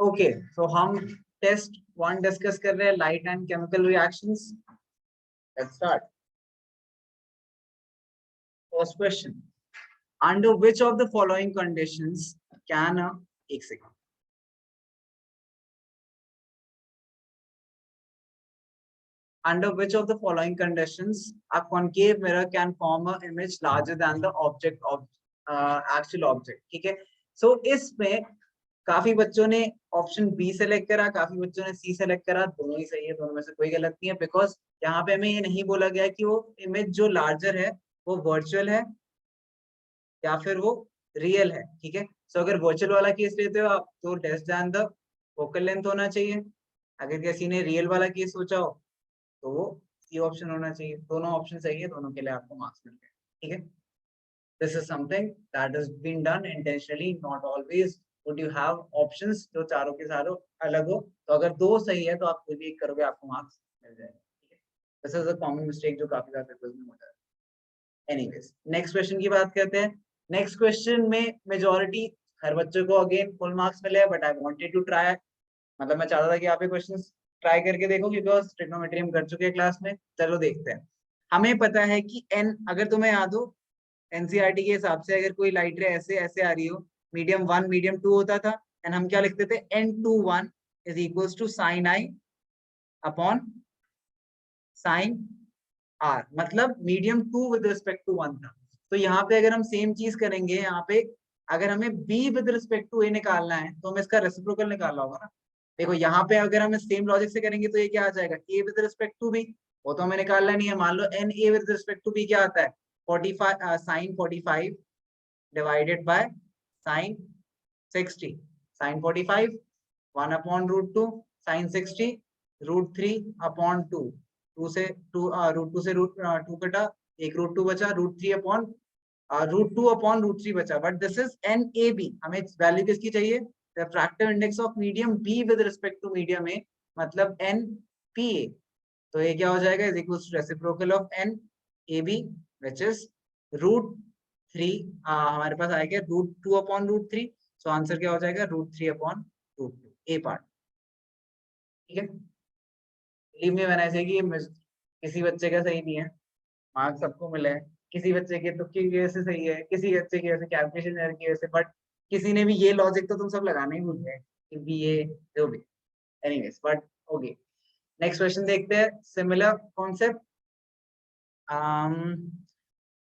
Okay so हम test 1 discuss कर रहे हैं, light and chemical reactions. Let's start. First question, under which of the following conditions can अ एक second under which of the following conditions a concave mirror can form an image larger than the object of actual object। ठीक है, सो इसमें काफी बच्चों ने option B select करा, काफी बच्चों ने सी सेलेक्ट करा। दोनों ही सही है, दोनों में से कोई गलत नहीं है, बिकॉज यहाँ पे हमें ये नहीं बोला गया कि वो इमेज जो लार्जर है वो वर्चुअल है या फिर वो रियल है। ठीक है, सो अगर वर्चुअल वाला केस लेते हो आप तो less than the focal length होना चाहिए। अगर किसी ने रियल वाला केस सोचा हो तो वो सी ऑप्शन होना चाहिए। दोनों ऑप्शन सही है, दोनों के लिए आपको मार्क्स मिल गए। ठीक है, this is something that is been done intentionally, not always would you have options जो चारों के चारों अलग हो। तो अगर दो सही है तो आप कोई भी एक करोगे, आपको मार्क्स मिल जाएगा। ठीक है, this is a common mistake जो काफी ज्यादा पेपर्स में होता है। एनीवेज, नेक्स्ट क्वेश्चन की बात करते हैं। नेक्स्ट क्वेश्चन में मेजॉरिटी हर बच्चे को अगेन फुल मार्क्स मिले, but I wanted to try, मतलब मैं चाहता था कि आप ये क्वेश्चंस ट्राई करके देखो, बिकॉज ट्रिग्नोमेट्री हम कर चुके हैं क्लास में। चलो देखते हैं। हमें पता है कि एन, अगर तुम्हें याद हो एनसीईआरटी के हिसाब से, अगर कोई लाइट रे ऐसे ऐसे आ रही हो, मीडियम 1 मीडियम 2 होता था, एंड हम क्या लिखते थे, n21 is equals to sine I upon sine R, मतलब मीडियम 2 विद रिस्पेक्ट टू 1 था। तो यहाँ पे अगर हम सेम चीज करेंगे, यहाँ पे अगर हमें b with respect to a निकालना है तो हमें इसका रेसिप्रोकल निकालना होगा ना। देखो यहाँ पे अगर हम सेम लॉजिक से करेंगे तो ये क्या आ जाएगा, a with respect to b, वो तो हमें निकालना नहीं है। मान लो n a with respect to b क्या आता है, 45 sine 45 divided by sine 60, sine 45 1 upon root 2, sine 60 root 3 upon 2, 2 से 2 रूट 2 से रूट 2 कटा, एक रूट 2 बचा, root 3 upon root 2 upon root 3 बचा। But this is N A B, हमें वैल्यू किसकी चाहिए, refractive index of medium B with respect to medium A, मतलब एन पी ए। तो ये क्या हो जाएगा, is equal to reciprocal of N A B which is root 3, हमारे पास आएगा root 2 upon root 3। So answer क्या हो जाएगा, रूट 3 अपॉन रूट 2, ए पार्ट। ठीक है, बिलीव मी व्हेन आई से कि किसी बच्चे का सही नहीं है, मार्क्स सबको मिले हैं। किसी बच्चे के तुक्के की वजह से सही है, किसी बच्चे की वजह से कैलकुलेशन एरर की वजह से, बट किसी ने भी ये लॉजिक तो तुम सब लगाना ही भूल गए कि ये जो भी। Anyways, but okay, next question देखते हैं। Similar concept,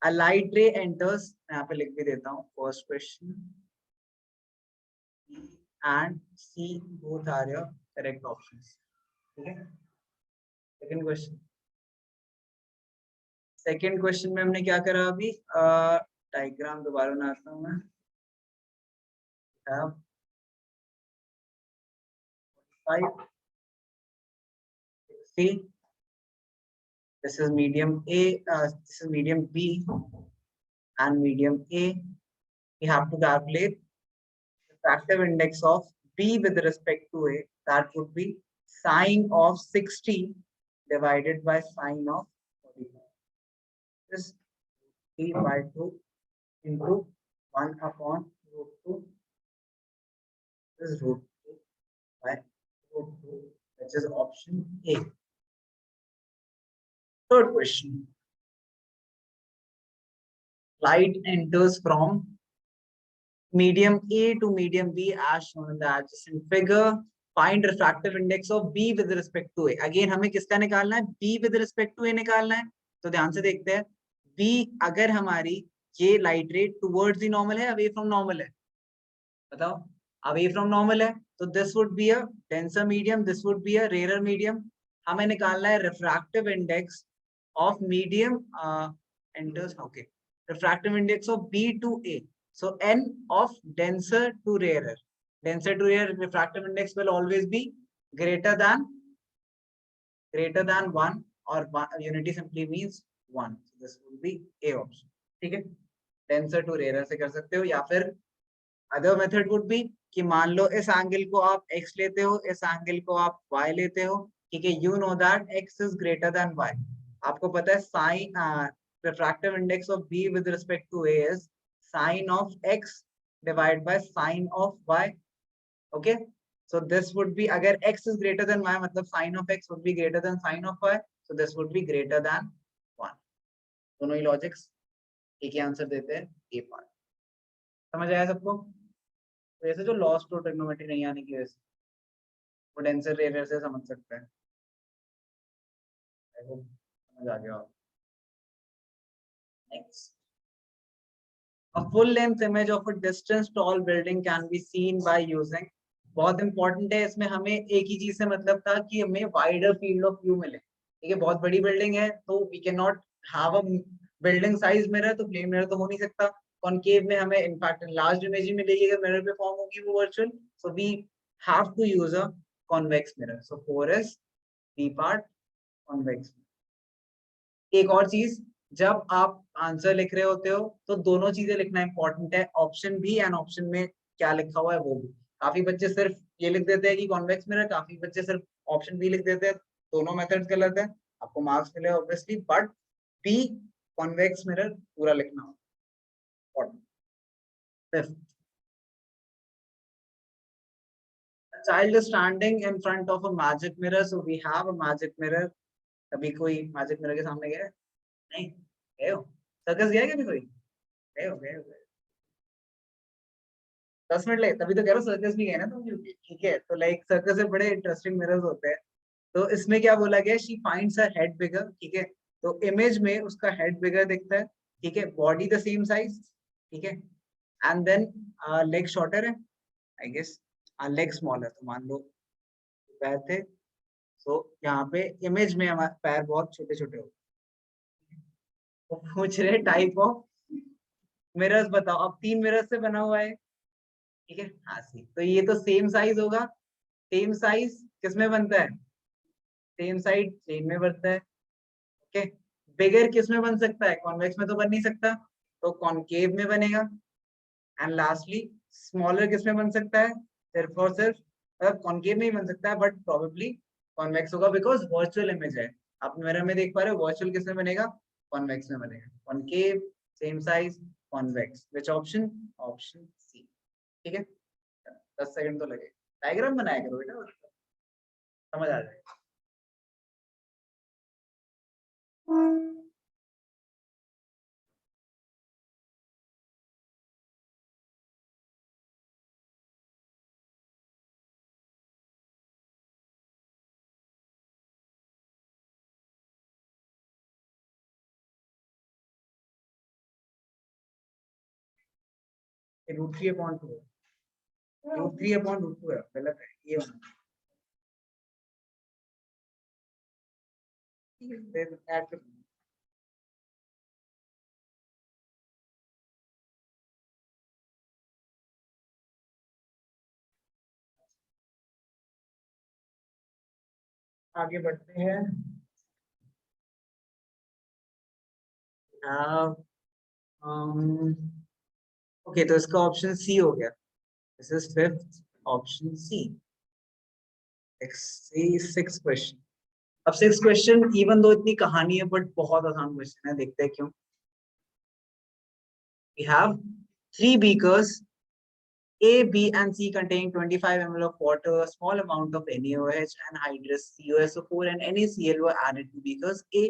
a light ray enters, मैं यहाँ पे लिख भी देता हूँ, first question and C both are your correct options। ठीक है, सेकंड क्वेश्चन, सेकंड क्वेश्चन में हमने क्या करा अभी, डायग्राम दोबारा बनाता हूँ मैं। See, this is medium A, this is medium B and medium A. We have to calculate the refractive index of B with respect to A. That would be sine of 60 divided by sine of 45. This 3 by 2 into 1 upon root 2. This is root 2 by root 2, which is option A. Third question. Light enters from medium A to medium B as shown in the adjacent figure. Find refractive index of B with respect to A. Again हमें किसका निकालना है, B with respect to A निकालना है। तो ध्यान से देखते हैं, B अगर हमारी ये light ray towards the normal है, अवे फ्रॉम नॉर्मल है, बताओ, अवे फ्रॉम नॉर्मल है, तो this would be a denser medium, this would be a rare medium. हमें निकालना है refractive index of medium enters, okay, refractive index of B to A. So n of denser to rarer. Denser to rarer refractive index will always be greater than 1, or unity simply means 1. So this will be A option. ठीक है, denser to rarer से कर सकते हो, या फिर other method would be कि मान लो इस एंगल को आप x लेते हो, इस एंगल को आप y लेते हो। ठीक है, you know that x is greater than y. आपको पता है sin refractive index of B with respect to A is sine of x divided by sine of y. Okay, So this would be, अगर x is greater than y, मतलब sin of x would be greater than sin of y. So this would be greater than 1. दोनों ही logics एक ही answer देते हैं, ए part. समझ आया सबको? तो ऐसे जो लॉस टू ट्रिग्नोमेट्री नहीं आने की वजह से वो डेंसर एरर से समझ सकते हैं। समझ आ गया। Next, a full length image of a distance tall building can be seen by using, बहुत इंपॉर्टेंट है इसमें, हमें एक ही चीज से मतलब था कि हमें वाइडर फील्ड ऑफ व्यू मिले। ठीक है, बहुत बड़ी बिल्डिंग है तो we can not have a building size mirror, तो प्लेन मिरर तो हो नहीं सकता। कॉनकेव में हमें इनफैक्ट लार्ज इमेज ही मिलेगी अगर मिरर पे फॉर्म होगी वो virtual, so we have to use a convex mirror. So 4 is B part, convex. एक और चीज, जब आप आंसर लिख रहे होते हो तो दोनों चीजें लिखना इंपॉर्टेंट है, ऑप्शन भी एंड ऑप्शन में क्या लिखा हुआ है वो भी। काफी बच्चे सिर्फ ये लिख देते हैं कि कॉन्वेक्स मिरर, काफी बच्चे सिर्फ ऑप्शन बी लिख देते हैं। दोनों मेथड्स गलत है, आपको मार्क्स मिले obviously, but B convex mirror पूरा लिखना हो। Fifth, child is standing in front of a magic mirror, so we have a magic mirror. कभी कोई मैजिक मिरर के सामने गया? नहीं गए हो? सर्कस गया कभी कोई? गए हो? गए हो? 10 मिनट लगे तभी तो कह रहा हूँ, सर्कस भी गए ना तुम यूपी। ठीक है, तो लाइक सर्कस में बड़े इंटरेस्टिंग मिरर्स होते हैं। तो इसमें क्या बोला गया, शी फाइंड्स हर हेड बिगर। ठीक है, तो इमेज में उसका हेड बिगर दिखता है। ठीक है, बॉडी द सेम साइज। ठीक है, एंड देन लेग शॉर्टर है आई गेस, लेग स्मॉलर, तो मान लो पैर थे, तो यहाँ पे इमेज में हमारे पैर बहुत छोटे छोटे हो। तो पूछ रहे टाइप ऑफ मिरर्स बताओ। अब 3 मिरर्स से बना हुआ है। ठीक है, हाँ सी, तो ये तो सेम साइज होगा। सेम साइज किसमें बनता है? सेम साइड प्लेन में बनता है। ओके, बिगर किस में बन सकता है? कॉन्वेक्स में तो बन नहीं सकता, तो कॉनकेव में बनेगा। एंड लास्टली स्मॉलर किस में बन सकता है? सिर्फ और सिर्फ, मतलब कॉनकेव में ही बन सकता है बट प्रोबेबली कॉन्वेक्स होगा, बिकॉज वर्चुअल इमेज है। आप मिरर में देख पा रहे हो, वर्चुअल किस में बनेगा? कॉन्वेक्स में बनेगा। Concave, same size, convex, which option? Option C. ठीक है, 10 सेकंड तो लगे, डायग्राम बनाया करो बेटा, समझ आ जाएगा। √3 अपॉन 2, √3 अपॉन √2 है, गलत है ये वाला। फिर ऐड कर, आगे बढ़ते हैं। ओके, तो इसका ऑप्शन सी हो गया। This is fifth, option C. Six question. अब 6 क्वेश्चन, इवन दो इतनी कहानी है बट बहुत आसान क्वेश्चन है, देखते हैं क्यों। We have 3 beakers, A, B, and C containing 25 ml of water, a small amount of NaOH and hydrous CuSO4 and NaCl were added to beakers A,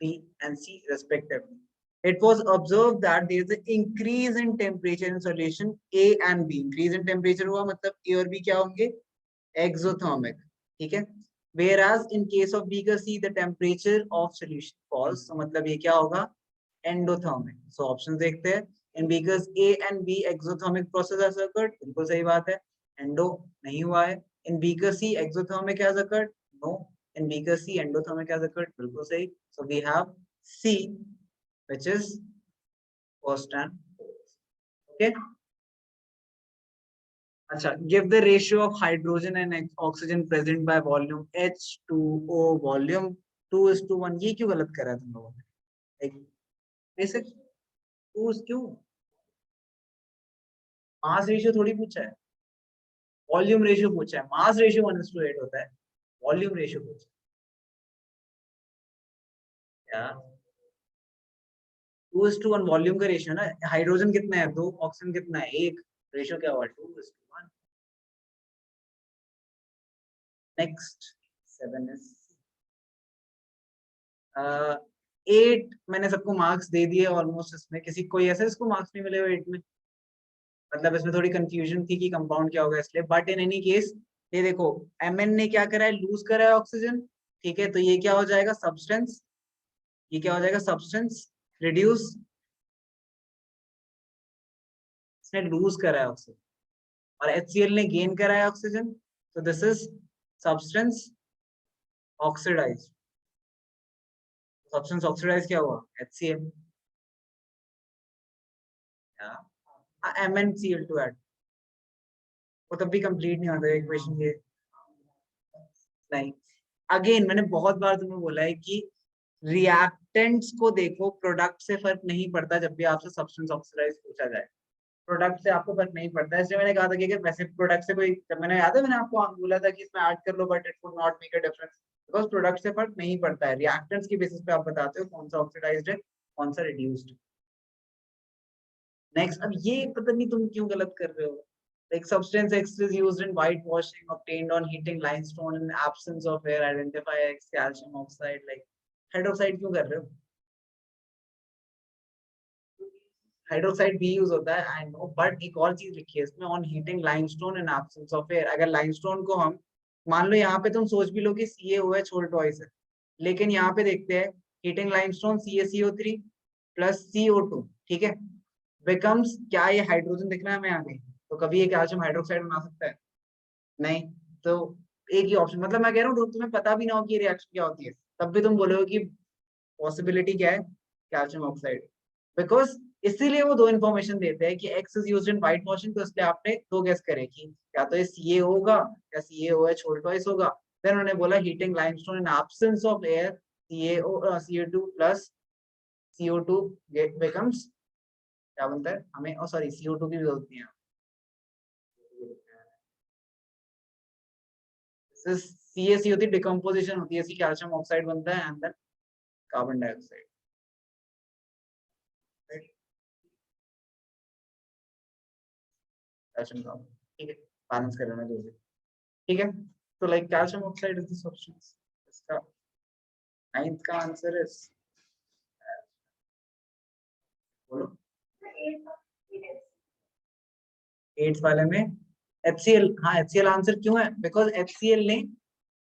B, and C respectively. It was observed that there is an increase in temperature in solution A and B. Increase in temperature हुआ मतलब A और B क्या होंगे? Exothermic. ठीक है? Whereas in case of beaker C, the temperature of solution falls. So मतलब ये क्या होगा? Endothermic. So options देखते हैं। In beakers A and B, exothermic process has occurred. बिल्कुल सही बात है। Endo नहीं हुआ है। In beaker C, exothermic has occurred. No. In beaker C, endothermic has occurred. बिल्कुल सही. So we have C, which is first and fourth. Okay. अच्छा, give the ratio of hydrogen and oxygen present by volume H2O, volume 2:1। ये क्यों गलत करा है तुम लोगों ने? बेसिक क्यों? मास रेशियो थोड़ी पूछा है, वॉल्यूम रेशियो पूछा है। मास रेशियो 1:8 होता है, वॉल्यूम रेशियो पूछा क्या? 2:1 वॉल्यूम का रेशियो ना। हाइड्रोजन कितना है? 2, ऑक्सीजन कितना है? 1, रेशियो क्या हुआ? 2:1। Next 7 is 8। मैंने सबको मार्क्स दे दिए ऑलमोस्ट। इसमें किसी कोई ऐसा इसको मार्क्स नहीं मिले 8 में? मतलब इसमें थोड़ी कंफ्यूजन थी कि कंपाउंड क्या होगा इसलिए, बट इन एनी केस ये देखो Mn ने क्या करा है, लूज करा है ऑक्सीजन। ठीक है, तो ये क्या हो जाएगा, सब्सटेंस। ये क्या हो जाएगा, सब्सटेंस रिड्यूस। इसने लूज करा है ऑक्सीजन और HCl ने गेन करा है ऑक्सीजन, तो this is substance oxidise. Substance oxidise क्या हुआ, HCl। MnCl2 ऐड, वो तब भी कंप्लीट नहीं होता इक्वेशन ये। नहीं, अगेन मैंने बहुत बार तुम्हें बोला है कि रिएक्टेंट्स को देखो, प्रोडक्ट से फर्क नहीं पड़ता जब भी आपसे सब्सटेंस ऑक्सीडाइज पूछा जाए। प्रोडक्ट से आपको फर्क नहीं पड़ता, इसलिए मैंने कहा था कि वैसे प्रोडक्ट से कोई, जब मैंने याद है मैंने आपको बोला था कि इसमें ऐड कर लो but it would not make a difference, because product से फर्क नहीं पड़ता है। रिएक्टेंट्स की बेसिस पे आप बताते हो कौन सा ऑक्सीडाइज्ड है कौन सा रिड्यूस्ड। नेक्स्ट, अब ये पता नहीं तुम क्यों गलत कर रहे हो। Like substance X is used in whitewashing obtained on heating limestone in absence of air. Identify X, calcium oxide. Like hydroxide क्यों कर रहे हो? हाइड्रोक्साइड भी यूज होता है आई नो, बट एक और चीज लिखी है इसमें, on heating limestone in absence of air. अगर लाइमस्टोन को हम मान लो, यहाँ पे तुम सोच भी लो कि CaOH होल ट्वाइस है, लेकिन यहाँ पे देखते हैं heating limestone CaCO3 plus CO2, ठीक है, बिकम्स क्या, ये हाइड्रोजन दिख रहा है हमें आगे, तो कभी ये कैल्शियम हाइड्रोक्साइड बना सकता है? नहीं। तो एक ही ऑप्शन, मतलब मैं कह रहा हूँ तुम्हें पता भी ना हो कि रिएक्शन क्या होती है, तब भी तुम बोलोगे कि पॉसिबिलिटी क्या है, कैल्शियम ऑक्साइड। बिकॉज इसीलिए वो दो इन्फॉर्मेशन देते हैं कि x is used in white washing, तो इसलिए आपने दो गेस करे कि या तो ये CA होगा या CaOH होल ट्वाइस होगा। देन उन्होंने बोला heating limestone in absence of air CO2 plus CO2 becomes, क्या बनता है हमें, और सॉरी CO2 की भी जरूरत नहीं है, CaCO3 डिकम्पोजिशन होती है, इसकी कैल्शियम ऑक्साइड बनता है and then carbon dioxide. Calcium का, ठीक है, बैलेंस कर लेना जो भी, ठीक है। तो like calcium oxide is the substance. इसका 9th का आंसर इज, बोलो 8th वाले में HCl। हाँ, HCl आंसर क्यों है, बिकॉज HCl ने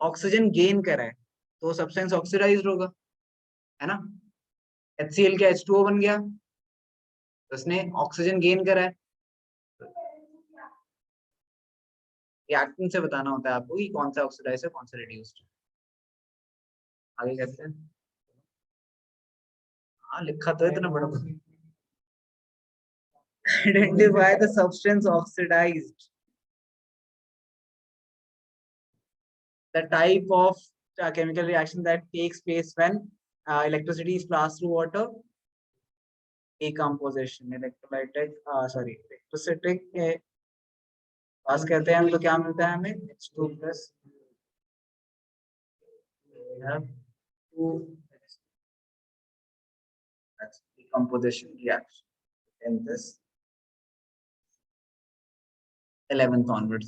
ऑक्सीजन गेन करा है, तो सब्सटेंस ऑक्सीडाइज्ड होगा, है ना। HCl क्या H2O बन गया, तो उसने ऑक्सीजन गेन करा है। रिएक्टेंट से बताना होता है आपको कि कौन सा ऑक्सीडाइज है कौन सा रिड्यूस्ड। आगे कहते हैं, हाँ लिखा तो इतना बड़ा, identify the substance oxidized, the type of chemical reaction that takes place when electricity is passed through water, decomposition, electrolytic sorry electrolytic पास कहते हैं हम, तो क्या मिलता है हमें, H2 plus that's decomposition reaction in this 11th onwards.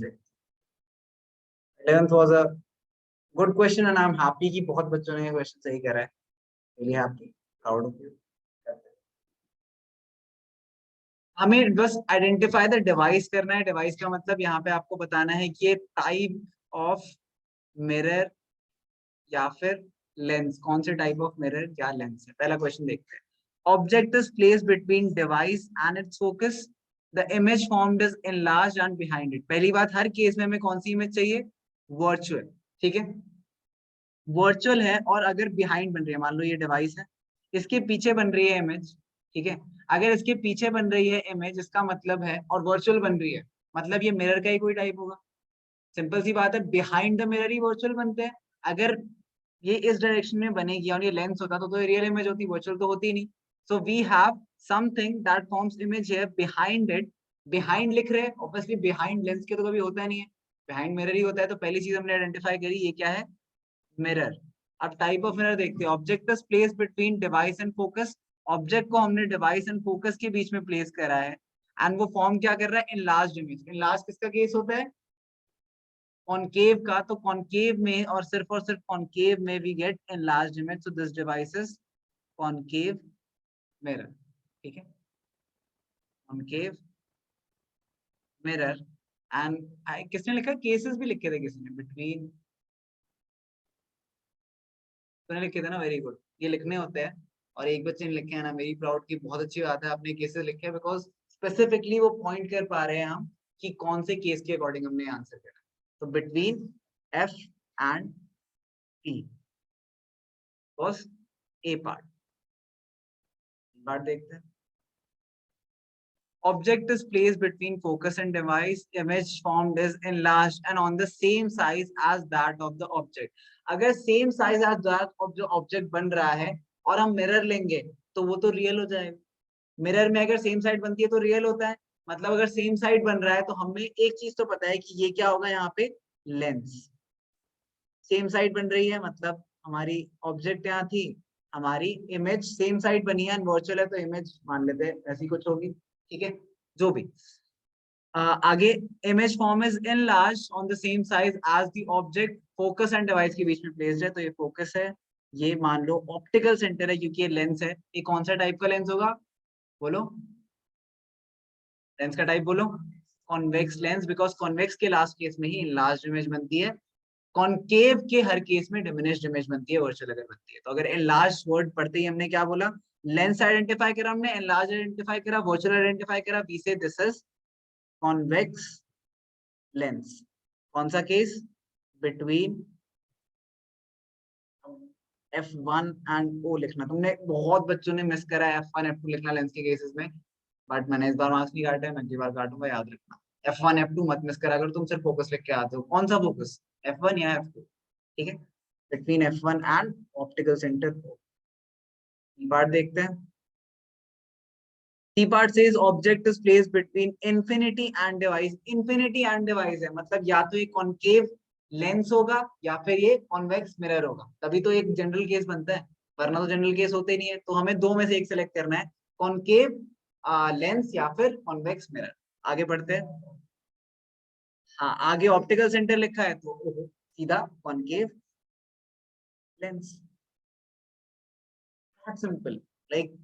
11th was a good question and I'm happy कि बहुत बच्चों ने ये क्वेश्चन सही करा है, really happy, proud of you। हमें बस आइडेंटिफाई द डिवाइस करना है। डिवाइस का मतलब यहाँ पे आपको बताना है कि ये टाइप ऑफ मिरर या फिर लेंस, कौन से टाइप ऑफ मिरर या लेंस है। पहला क्वेश्चन देखते हैं, object is placed between device and it's focus, the image formed is enlarged and behind it. पहली बात, हर केस में हमें कौन सी इमेज चाहिए, वर्चुअल, ठीक है, वर्चुअल है। और अगर बिहाइंड बन रही है, मान लो ये डिवाइस है, इसके पीछे बन रही है इमेज, ठीक है, अगर इसके पीछे बन रही है इमेज इसका मतलब है, और वर्चुअल बन रही है, मतलब ये मिरर का ही कोई टाइप होगा। सिंपल सी बात है, behind the mirror he virtual बनते हैं। अगर ये इस डायरेक्शन में बनेगी और ये लेंस होता तो ये रियल इमेज होती, वर्चुअल तो होती नहीं। So we have something that forms image है बिहाइंड इट। बिहाइंड लिख रहे हैं, ऑब्वियसली बिहाइंड लेंस के तो कभी होता नहीं है, बिहाइंड मिरर ही होता है। तो पहली चीज हमने आइडेंटिफाई करी, ये क्या है, मिरर। अब टाइप ऑफ मिरर देखते हैं, object is place between device and focus. Object को हमने डिवाइस एंड फोकस के बीच में प्लेस करा है एंड वो फॉर्म क्या कर रहा है, एनलार्ज्ड इमेज। एनलार्ज किसका केस होता है, कॉनकेव का, तो कॉनकेव में और सिर्फ कॉनकेव में we get enlarged image, so this device is concave mirror, ठीक है, कॉनकेव मिरर। एंड किसने लिखा, केसेस भी लिखे थे किसी ने, बिटवीन, तूने लिखे थे ना, वेरी गुड, ये लिखने होते हैं। और एक बच्चे ने लिखे हैं ना, वेरी प्राउड की, बहुत अच्छी बात है, आपने केसेस लिखे हैं, बिकॉज स्पेसिफिकली वो पॉइंट कर पा रहे हैं हम कि कौन से केस के अकॉर्डिंग हमने आंसर करा। तो between F and T was A part. देखते हैं। Object is placed between focus and device. Image formed is enlarged and on the same size as that of the object. अगर same size as that of जो object बन रहा है और हम mirror लेंगे तो वो तो रियल हो जाएगा। मिरर में अगर सेम साइड बनती है तो रियल होता है, मतलब अगर सेम साइड बन रहा है तो हमें एक चीज तो पता है कि ये क्या होगा, यहाँ पे लेंस। सेम साइड बन रही है मतलब हमारी ऑब्जेक्ट यहाँ थी, हमारी इमेज सेम साइड बनी है, वर्चुअल है तो इमेज मान लेते हैं ऐसी कुछ होगी, ठीक है, जो भी। आगे, image form is enlarged on the same size as the object, focus and device के बीच में प्लेस्ड है, तो ये फोकस है, ये मान लो ऑप्टिकल सेंटर है क्योंकि ये लेंस है। ये कौन सा टाइप का लेंस होगा, बोलो, लेंस का टाइप बोलो, कॉन्वेक्स लेंस, बिकॉज कॉन्वेक्स के लास्ट केस में ही इनलार्ज्ड इमेज बनती है, कॉनकेव के हर केस में डिमिनिश्ड इमेज बनती है, वर्चुअल अगर बनती है। तो अगर एनलार्ज वर्ड पढ़ते ही हमने क्या बोला, लेंस आइडेंटिफाई करा हमने, एनलार्ज आइडेंटिफाई करा, वर्चुअल आइडेंटिफाई करा, वी से दिस इज कॉन्वेक्स लेंस। कौन सा case, between F1 and O लिखना, तुमने बहुत बच्चों ने मिस करा है F1 F2 लिखना लेंस के केसेस में, बट मैंने इस बार मार्क्स नहीं काटे, मैं अगली बार काटूंगा, याद रखना। F1 F2 मत मिस करा, अगर तुम सिर्फ फोकस लिख के आते हो, कौन सा फोकस, F1 या F2, ठीक है, between F1 and optical centre. Part देखते हैं। C part says object is placed between infinity and device. Infinity and device है मतलब या तो ये कॉनकेव लेंस होगा या फिर ये कॉन्वेक्स मिरर होगा, तभी तो एक जनरल केस बनता है, वरना तो जनरल केस होते ही नहीं है। तो हमें दो में से एक सेलेक्ट करना है, कॉनकेव लेंस या फिर कॉन्वेक्स मिरर। आगे बढ़ते हैं। हाँ, आगे ऑप्टिकल सेंटर लिखा है तो सीधा concave lens, simple. Like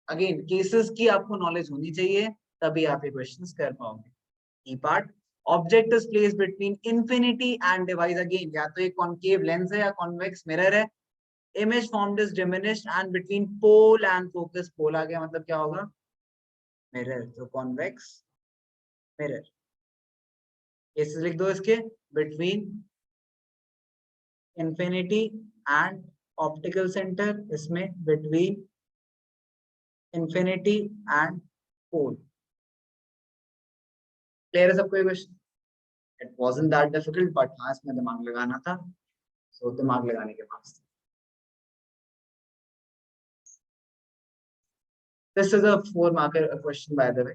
again cases की आपको नॉलेज होनी चाहिए, तभी आप ये क्वेश्चंस कर पाओगे। E part, object is placed between infinity and device, again या तो एक कॉनकेव लेंस है या कॉन्वेक्स मिरर है। Image formed is diminished and between pole and focus, pole आ गया मतलब क्या होगा, मिरर, तो कॉन्वेक्स मिरर। केसेस लिख दो इसके, between infinity and optical centre, इसमें between infinity and pole. Clear है सबको ये question? It wasn't that difficult, but हाँ इसमें दिमाग लगाना था, सो दिमाग लगाने के marks. This is a 4 marker question by the way,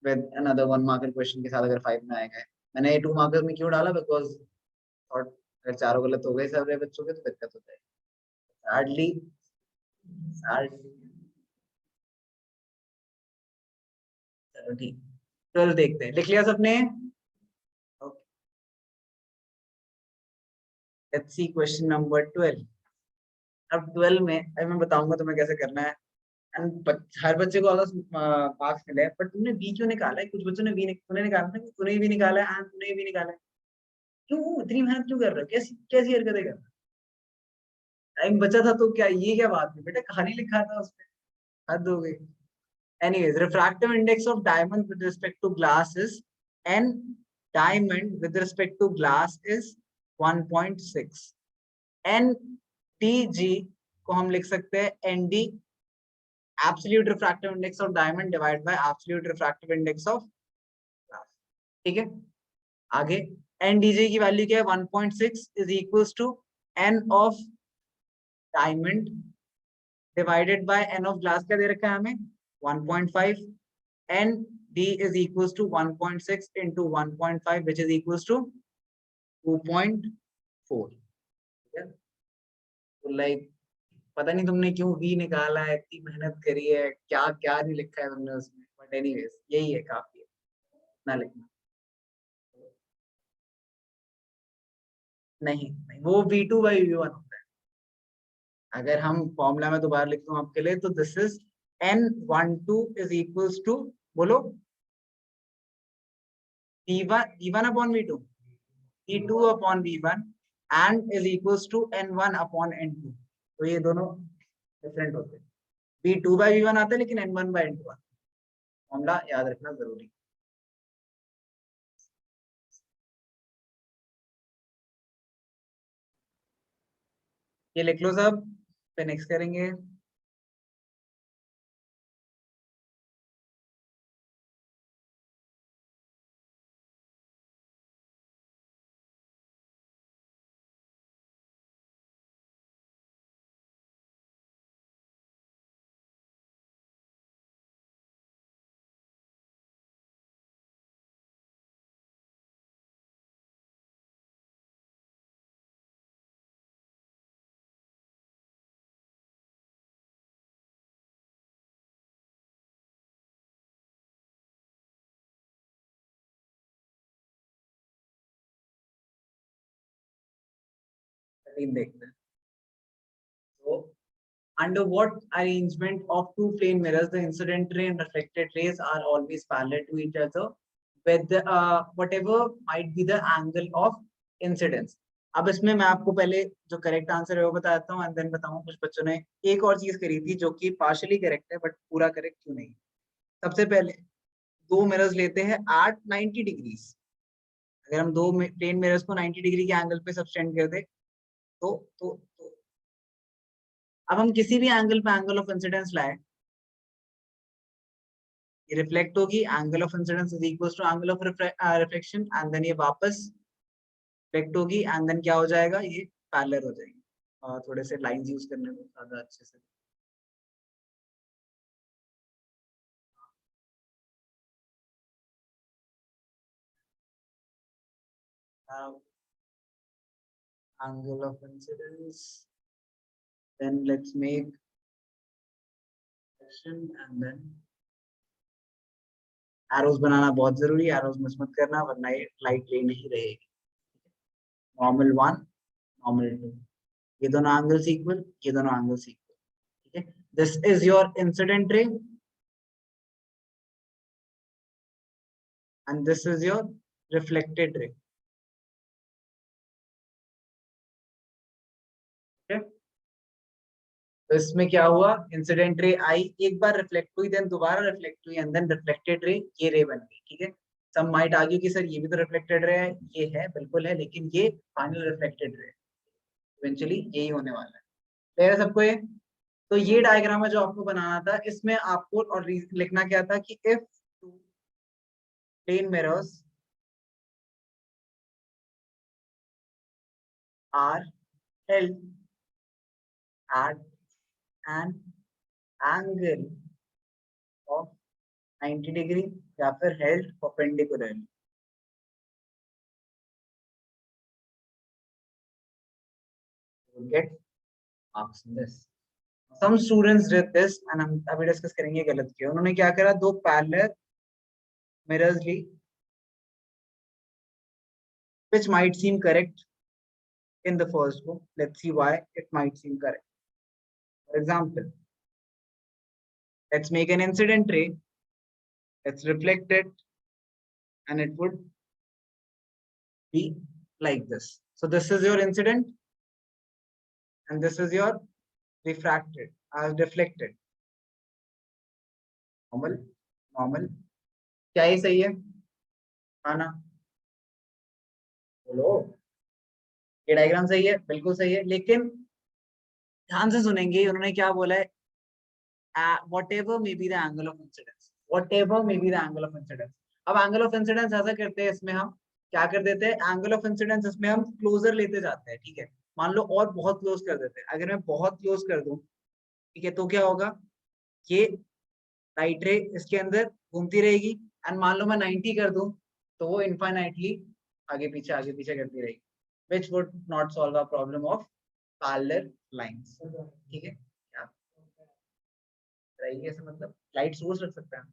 with another 1 marker question के साथ अगर 5 में आएगा। मैंने ये 2 मार्कर में क्यों डाला, बिकॉज थॉट अगर चारों गलत हो गए सारे बच्चों के तो दिक्कत हो जाएगी, सैडली सैडली। चलो ठीक, 12 देखते हैं, लिख लिया सबने? Okay, let's see question number 12। अब 12 में अब मैं बताऊंगा तुम्हें कैसे करना है। एंड हर बच्चे को अगर मार्क्स मिले, पर तुमने बी क्यों निकाला है, कुछ बच्चों ने बी तूने निकाला था, तूने भी निकाला है एंड तूने भी निकाला है, क्यों इतनी मेहनत क्यों कर रहे हो, कैसी कैसी हरकतें कर रहे हो? टाइम बचा था तो क्या, ये क्या बात है बेटा, कहानी लिखा था उसमें, हद हो गई। Anyways, refractive index of diamond with respect to glass is n, diamond with respect to glass is 1.6, NDG को हम लिख सकते हैं ND, absolute refractive index of diamond divided by absolute refractive index of glass, ठीक है। आगे NDG की value क्या है, 1.6 is equals to n of diamond divided by n of glass, क्या दे रखा है हमें 1.5, and D is equals to 1.6 into 1.5 which is equals to 2.4। तो लाइक पता नहीं तुमने क्यों V निकाला है, इतनी मेहनत करी है, क्या क्या नहीं लिखा है तुमने उसमें, बट एनीवेज यही है, काफी है ना लिखना। नहीं नहीं, वो V2/V1 होता है। अगर हम फॉर्मूला में दोबारा लिखता हूँ आपके लिए, तो this is N12 is equals to, बोलो, V1/V2, V2/V1 and is equals to N1/N2। तो ये दोनों डिफरेंट होते हैं। V2/V1 आता है लेकिन N1/N2 आता है। फॉर्मूला याद रखना जरूरी। ये लिख लो सब, फिर नेक्स्ट करेंगे। देखते हैं। तो under what arrangement of two plane mirrors the incident ray and reflected rays are always parallel to each other with whatever might be the angle of incidence। अब इसमें मैं आपको पहले जो करेक्ट आंसर है वो बताता हूँ एंड देन बताऊँ कुछ बच्चों ने एक और चीज करी थी जो कि पार्शियली करेक्ट है बट पूरा करेक्ट क्यों नहीं। सबसे पहले दो मिरर्स लेते हैं एट 90 डिग्रीज। अगर हम दो प्लेन मिरर्स को 90 डिग्री के एंगल पे सबटेंड कर दे तो अब हम किसी भी एंगल पे एंगल ऑफ इंसिडेंस लाए, ये रिफ्लेक्ट होगी, angle of incidence is equal to angle of reflection and then ये वापस रिफ्लेक्ट होगी एंड देन क्या हो जाएगा, ये पैरेलल हो जाएगी। थोड़े से लाइंस यूज करने में ज्यादा अच्छे से। Angle of incidence, then let's make action and then arrows बनाना बहुत जरूरी है, एरोज मिस मत करना वरना ये लाइट ले नहीं रहेगी। नॉर्मल 1, नॉर्मल 2, ये दोनों एंगल्स इक्वल, ये दोनों एंगल्स इक्वल। ठीक है, this is your incident ray and this is your reflected ray। okay? तो इसमें क्या हुआ, इंसिडेंट रे आई, एक बार रिफ्लेक्ट हुई, देन दोबारा रिफ्लेक्ट हुई एंड देन रिफ्लेक्टेड रे, ये रे बन गई। ठीक है, सम माइट आर्ग्यू कि सर ये भी तो रिफ्लेक्टेड रे है, ये है बिल्कुल है, लेकिन ये फाइनल रिफ्लेक्टेड रे, इवेंचुअली यही होने वाला है। क्लियर है सबको ये। तो ये डायग्राम है जो आपको बनाना था, इसमें आपको और लिखना क्या था कि if two plane mirrors are held at an angle of 90 degree या फिर held perpendicularly, you get marks in this। Some students did this and हम अभी डिस्कस करेंगे गलत किया। उन्होंने क्या करा, दो पैरेलल मिरर्स ली which might seem correct in the first go। Let's see why it might seem correct। For example, let's make an incident ray, let's reflect it and it would be like this। So this is your incident and this is your refracted reflected। Normal normal, क्या ही सही है, आना बोलो, ये diagram सही है, बिल्कुल सही है, लेकिन ध्यान से सुनेंगे उन्होंने क्या बोला है, whatever may be the angle of incidence, whatever may be the angle of incidence। अब एंगल ऑफ इंसिडेंस ऐसा करते हैं, इसमें हम क्या कर देते हैं, एंगल ऑफ इंसिडेंस इसमें हम क्लोजर लेते जाते हैं। ठीक है, मान लो और बहुत क्लोज कर देते हैं, अगर मैं बहुत क्लोज कर दूं, ठीक है, तो क्या होगा, ये लाइट रे इसके अंदर घूमती रहेगी एंड मान लो मैं 90 कर दूं तो वो इनफाइनाइटली आगे पीछे करती रहेगी, which would not solve a problem of parallel lines। ठीक है, क्या रहेगी ऐसे, मतलब लाइट सोर्स रख सकते हैं,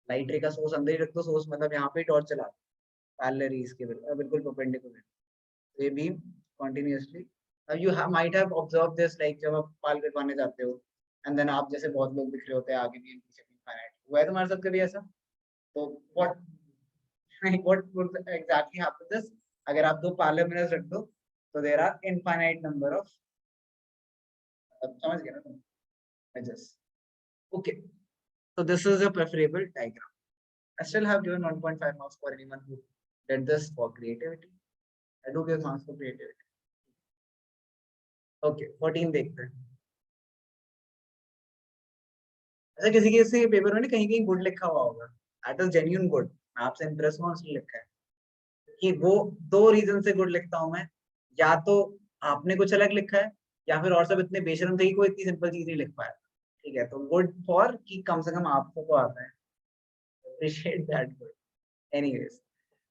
लाइट रे का सोर्स अंदर ही रख दो, सोर्स मतलब यहाँ पे टॉर्च चला पैरेलल रेज के बिल्कुल perpendicular. ray beam continuously. You might have observed this, like जब आप बाल कटवाने जाते हो and then आप जैसे बहुत लोग दिख रहे होते हैं आगे भी पीछे भी infinite, हुआ है तुम्हारे साथ कभी ऐसा? तो what would exactly happen is, अगर आप दो parallel mirrors रख दो तो there are infinite number of, समझ गए ना तुम, edges. Okay, so this is a preferable diagram. I still have given 1.5 marks for anyone who did this for creativity. I do give marks for creativity. Okay, 14 देखते हैं. ऐसा किसी के paper में कहीं कहीं गुड लिखा हुआ होगा, दैट इज जेन्युइन गुड, मैं आपसे इंप्रेस हुआ इसलिए लिखा है कि वो दो रीजन से गुड लिखता हूं मैं, या तो आपने कुछ अलग लिखा है या फिर और सब इतने बेशरम थे कि कोई इतनी सिंपल चीज नहीं लिख पाया. ठीक है, तो गुड फॉर कि कम से कम आपको तो आता है, appreciate that good. Anyways,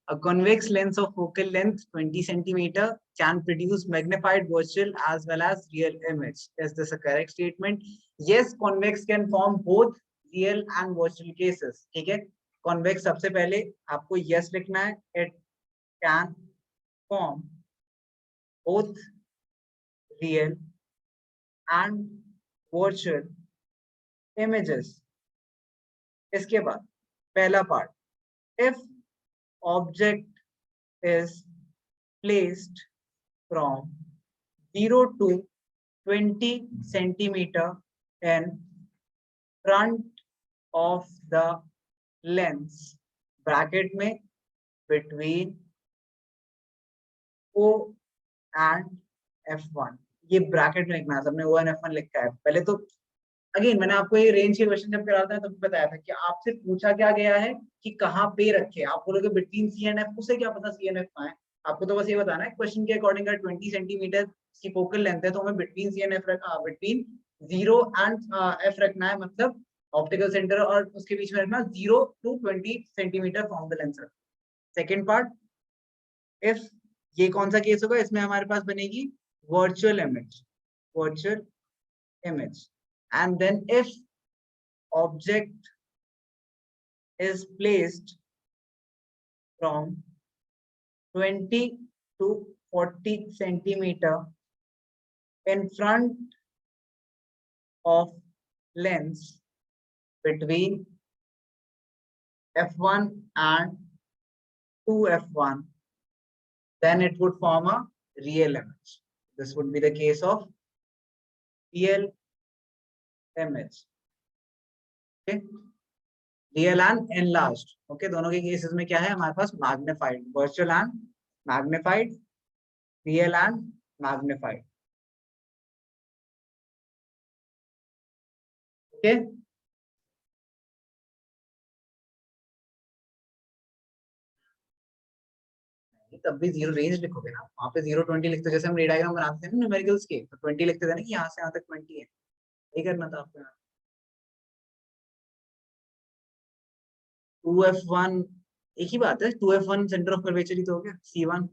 a convex lens of focal length 20 centimeter can produce magnified virtual as well as real image. Is this a correct statement? Yes, convex can form both real and virtual cases. ठीक है, convex सबसे पहले आपको yes लिखना है. It can form both real and virtual images. इसके बाद पहला part, if object is placed from 0 to 20 centimeter in front of the lens, bracket में between O and F1. ये ब्रैकेट में लिखना है, सबने O and F1 लिखा है. पहले तो अगेन मैंने आपको ये रेंज के क्वेश्चन जब करा था तब बताया था कि आपसे पूछा क्या गया है कि कहाँ पे रखे, आप बोलोगे बिटवीन सी एंड एफ, उसे क्या पता सी एंड एफ कहाँ है. आपको तो बस ये बताना है क्वेश्चन के अकॉर्डिंग 20 सेंटीमीटर की फोकल लेंथ है तो हमें between C and F between 0 and F रखना है, मतलब ऑप्टिकल सेंटर और उसके बीच में रखना 0 to 20 centimetre from the lens. Second part, if ये कौन सा केस होगा, इसमें हमारे पास बनेगी virtual image. And then if object is placed from 20 to 40 centimeter in front of lens between F1 and 2F1, then it would form a real image. This would be the case of real image. Okay, real and enlarged. Okay, दोनों के cases में क्या है हमारे पास, magnified, virtual and magnified, real and magnified. Okay, तब भी zero range लिखोगे ना, वहां पे 0-20 लिखते, जैसे हम रे डायग्राम बनाते थे ना न्यूमेरिकल्स के, तो 20 लिखते थे ना कि यहाँ से यहाँ तक 20 है, यही करना था आपको. 2F1 एक ही बात है, 2F1 सेंटर ऑफ कर्वेचर ही तो हो गया, C1.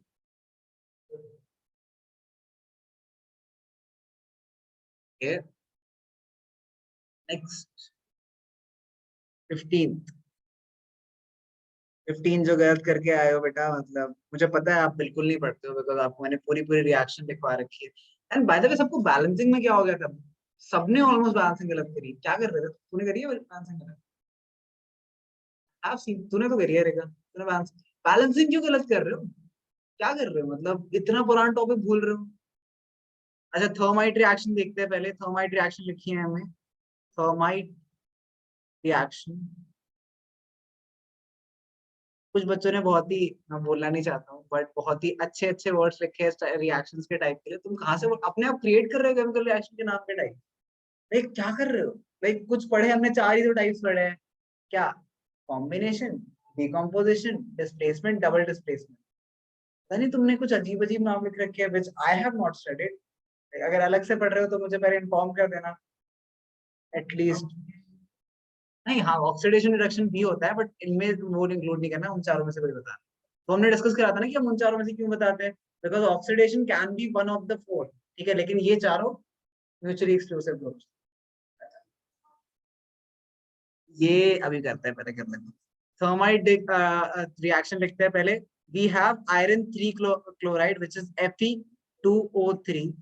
नेक्स्ट 15 जो गलत करके आए हो बेटा, मतलब मुझे पता है आप बिल्कुल नहीं पढ़ते हो, बिकॉज आपको मैंने पूरी रिएक्शन लिखवा रखी है. एंड बाय द वे सबको बैलेंसिंग में क्या हो गया था, सबने ऑलमोस्ट बैलेंसिंग गलत करी. क्या कर रहे थे, तूने करी है बैलेंसिंग गलत? आप तूने तो करी है रेखा, तूने बैलेंसिंग क्यों गलत कर रहे हो, क्या कर रहे हो, मतलब इतना पुराना टॉपिक भूल रहे हो. अच्छा, थर्माइट रिएक्शन देखते हैं पहले. थर्माइट रिएक्शन लिखी है हमने, थर्माइट रिएक्शन. कुछ बच्चों ने बहुत ही, मैं बोलना नहीं चाहता हूँ, बट बहुत ही अच्छे अच्छे वर्ड्स लिखे हैं रिएक्शंस के टाइप के लिए. तुम कहाँ से अपने आप क्रिएट कर रहे हो केमिकल रिएक्शन के नाम के टाइप, लाइक क्या कर रहे हो. लाइक कुछ पढ़े हमने, 4 ही तो टाइप्स पढ़े हैं. क्या, combination, decomposition, displacement, double displacement. नहीं, तुमने कुछ अजीब अजीब नाम लिख रखे हैं which I have not studied. अगर अलग से पढ़ रहे हो तो मुझे पहले इन्फॉर्म कर देना एटलीस्ट. नहीं, हाँ ऑक्सीडेशन रिडक्शन भी होता है, बट इनमें वो इंक्लूड नहीं करना, उन चारों में से कोई बताना. तो हमने डिस्कस करा था ना कि हम उन चारों में से क्यों बताते हैं, because oxidation can be one of the 4. ठीक है, लेकिन ये चारों म्यूचुअली एक्सक्लूसिव ग्रुप्स. ये अभी करते हैं, पहले कर लेते हैं. थर्माइट रिएक्शन लिखते हैं पहले. we have iron 3 chloride, which is Fe2O3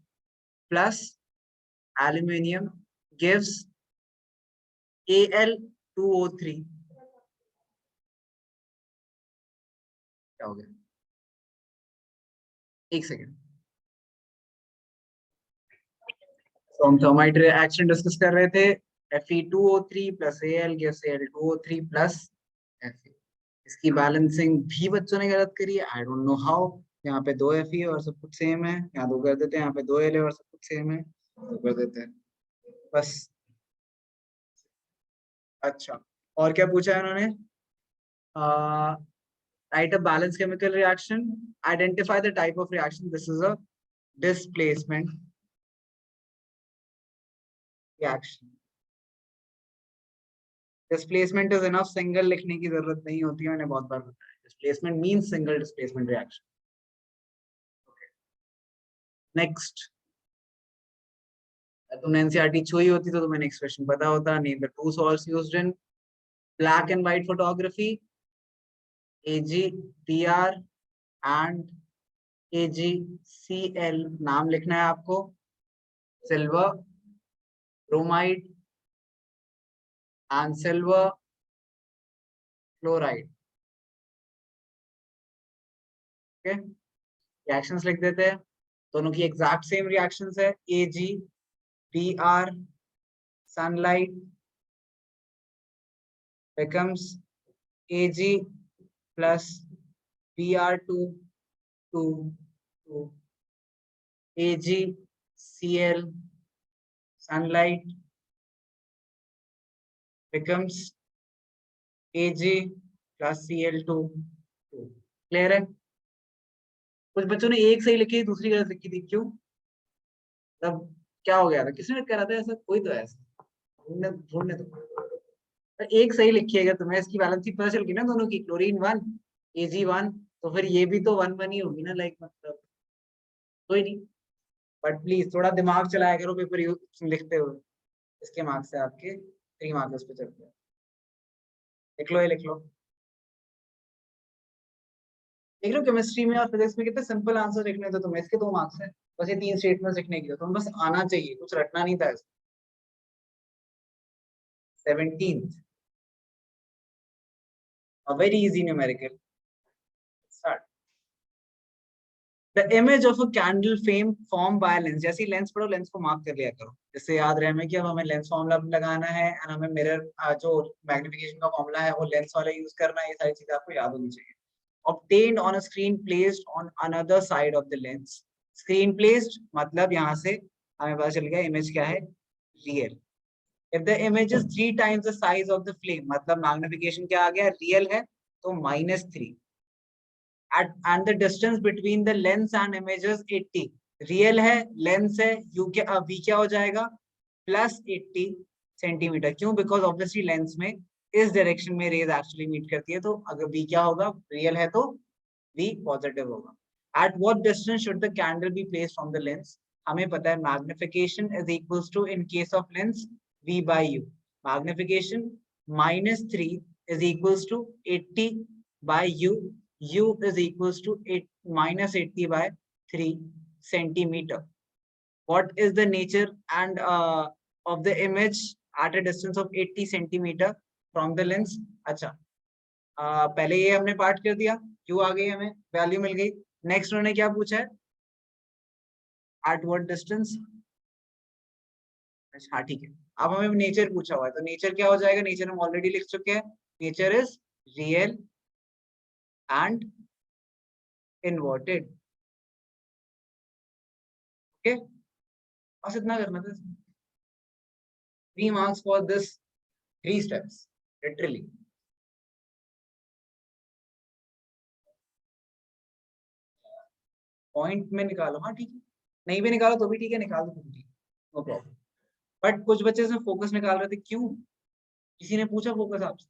plus aluminium gives Al2O3. क्या हो गया? एक सेकेंड. तो हम थर्माइट रिएक्शन डिस्कस कर रहे थे. Fe2O3 plus Al gives Al2O3 plus Fe. इसकी बैलेंसिंग भी बच्चों ने गलत करी है. I don't know how. यहाँ पे 2 Fe है और सब कुछ सेम है. यहाँ 2 कर देते हैं. यहाँ पे 2 Al है और सब कुछ सेम है. 2 कर देते हैं बस. अच्छा, और क्या पूछा है उन्होंने? Write a balanced chemical reaction. Identify the type of reaction. This is a displacement reaction. Displacement is enough. Single लिखने की जरूरत नहीं होती है. मैंने बहुत बार बताया. Displacement means single displacement reaction. Okay. Next. तुमने एनसीईआरटी छुई होती तो तुम्हें नेक्स्ट क्वेश्चन पता होता. Name the two salts used in black and white photography. AgPr and AgCl. नाम लिखना है आपको. Silver bromide and silver chloride. Okay, reactions लिख देते हैं. दोनों की exact same reactions है. AgPr sunlight becomes Ag plus Pr2 to AgCl sunlight becomes Ag plus Cl2. Clear है? कुछ बच्चों ने एक सही लिखी, दूसरी गलत लिखी थी. क्यों? तब क्या हो गया था? किसने कह रहा था ऐसा? कोई तो ऐसा ढूंढने तो एक सही लिखी है. तुम्हें इसकी बैलेंस पता चल गई ना दोनों की. क्लोरीन 1 Ag1, तो फिर ये भी तो 1 1 ही होगी ना. लाइक मतलब कोई नहीं. बट प्लीज थोड़ा दिमाग चलाया करो पेपर लिखते हुए. इसके मार्क्स से आपके 3 मार्क्स पे चलते हैं. लिख लो, ये लिख लो. देख लो केमिस्ट्री में और फिजिक्स में कितने सिंपल आंसर लिखने थे तुम्हें. इसके 2 मार्क्स है. बस ये 3 स्टेटमेंट्स लिखने की. तुम्हें बस आना चाहिए, कुछ रटना नहीं था इसमें. 17th, a very easy numerical. Start. The image of a candle flame formed by a lens. जैसे लेंस पढ़ो, लेंस को मार्क कर लिया करो. जैसे याद रहे हमें कि अब हमें लेंस फॉर्मूला लगाना है और हमें मिरर जो मैग्निफिकेशन का फॉर्मूला है वो लेंस वाला यूज करना है. ये सारी चीजें आपको याद होनी चाहिए. Obtained on a screen placed on another side of the lens. Screen placed मतलब यहाँ से हमें पता चल गया इमेज क्या है, real. If the image is 3 times the size of the flame, मतलब मैग्निफिकेशन क्या आ गया, रियल है तो -3. And the distance between the lens and image is 80. Real है, लेंस है, v क्या हो जाएगा, +80 सेंटीमीटर. क्यों? बिकॉज ऑब्वियसली लेंस में इस डायरेक्शन में रेज एक्चुअली मीट करती है. तो अगर v क्या होगा, रियल है तो v पॉजिटिव होगा. At what distance should the candle be placed from the lens? हमें पता है magnification is equals to, in case of lens, v by u. Magnification -3 is equals to 80 by u. U is equals to -80 by 3 centimeter. What is the nature and of the image at a distance of 80 centimeter from the lens? अच्छा, पहले ये हमने part कर दिया. Q आ गई, हमें value मिल गई. Next उन्होंने क्या पूछा है, एट व्हाट डिस्टेंस. हाँ ठीक है. अब हमें नेचर पूछा हुआ है, तो नेचर क्या हो जाएगा, नेचर हम ऑलरेडी लिख चुके हैं. Nature is real and inverted. Okay, बस इतना करना था. 3 marks for this 3 steps literally. Point में निकालो. हाँ ठीक है, नहीं भी निकालो तो भी ठीक है, निकाल दो तो भी ठीक, नो प्रॉब्लम. बट कुछ बच्चे इसमें फोकस निकाल रहे थे. क्यों? किसी ने पूछा फोकस आपसे?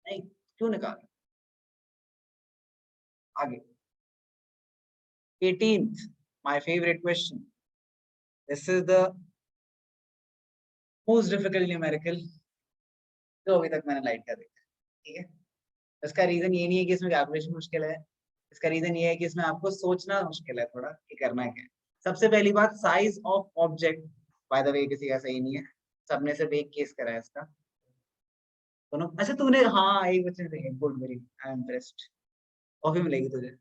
नहीं. क्यों निकाल रहे? आगे 18th, my favorite question. This is the most difficult numerical जो अभी तक मैंने लाइट का देखा. ठीक है, इसका रीजन ये नहीं है कि इसमें कैलकुलेशन मुश्किल है. इसका रीजन ये है कि इसमें आपको सोचना मुश्किल है थोड़ा कि करना क्या है। सबसे पहली बात, size of object, bye the वे किसी का सही नहीं है, सबने सिर्फ एक केस करा है इसका दोनों। अच्छा तूने, हाँ एक बच्चे ने सही, good, very, I am impressed. Coffee मिलेगी तुझे,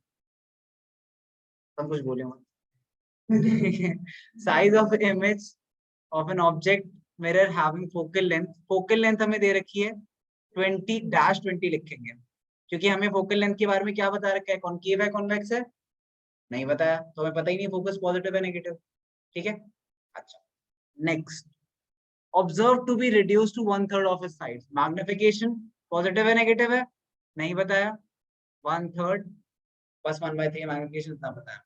हम कुछ बोले मत। Size of image of an object mirror having focal length हमें दे रखी है 20-20 लिखेंगे, क्योंकि हमें फोकल लेंथ के बारे में क्या बता रखा है, कॉनकेव है कॉन्वेक्स है, नहीं बताया, तो हमें पता ही नहीं फोकस पॉजिटिव है नेगेटिव, ठीक है। अच्छा, next, observe to be reduce to 1/3 of its size, magnification positive है नेगेटिव है, नहीं बताया, 1/3 बस 1/3 मैग्निफिकेशन इतना बताया,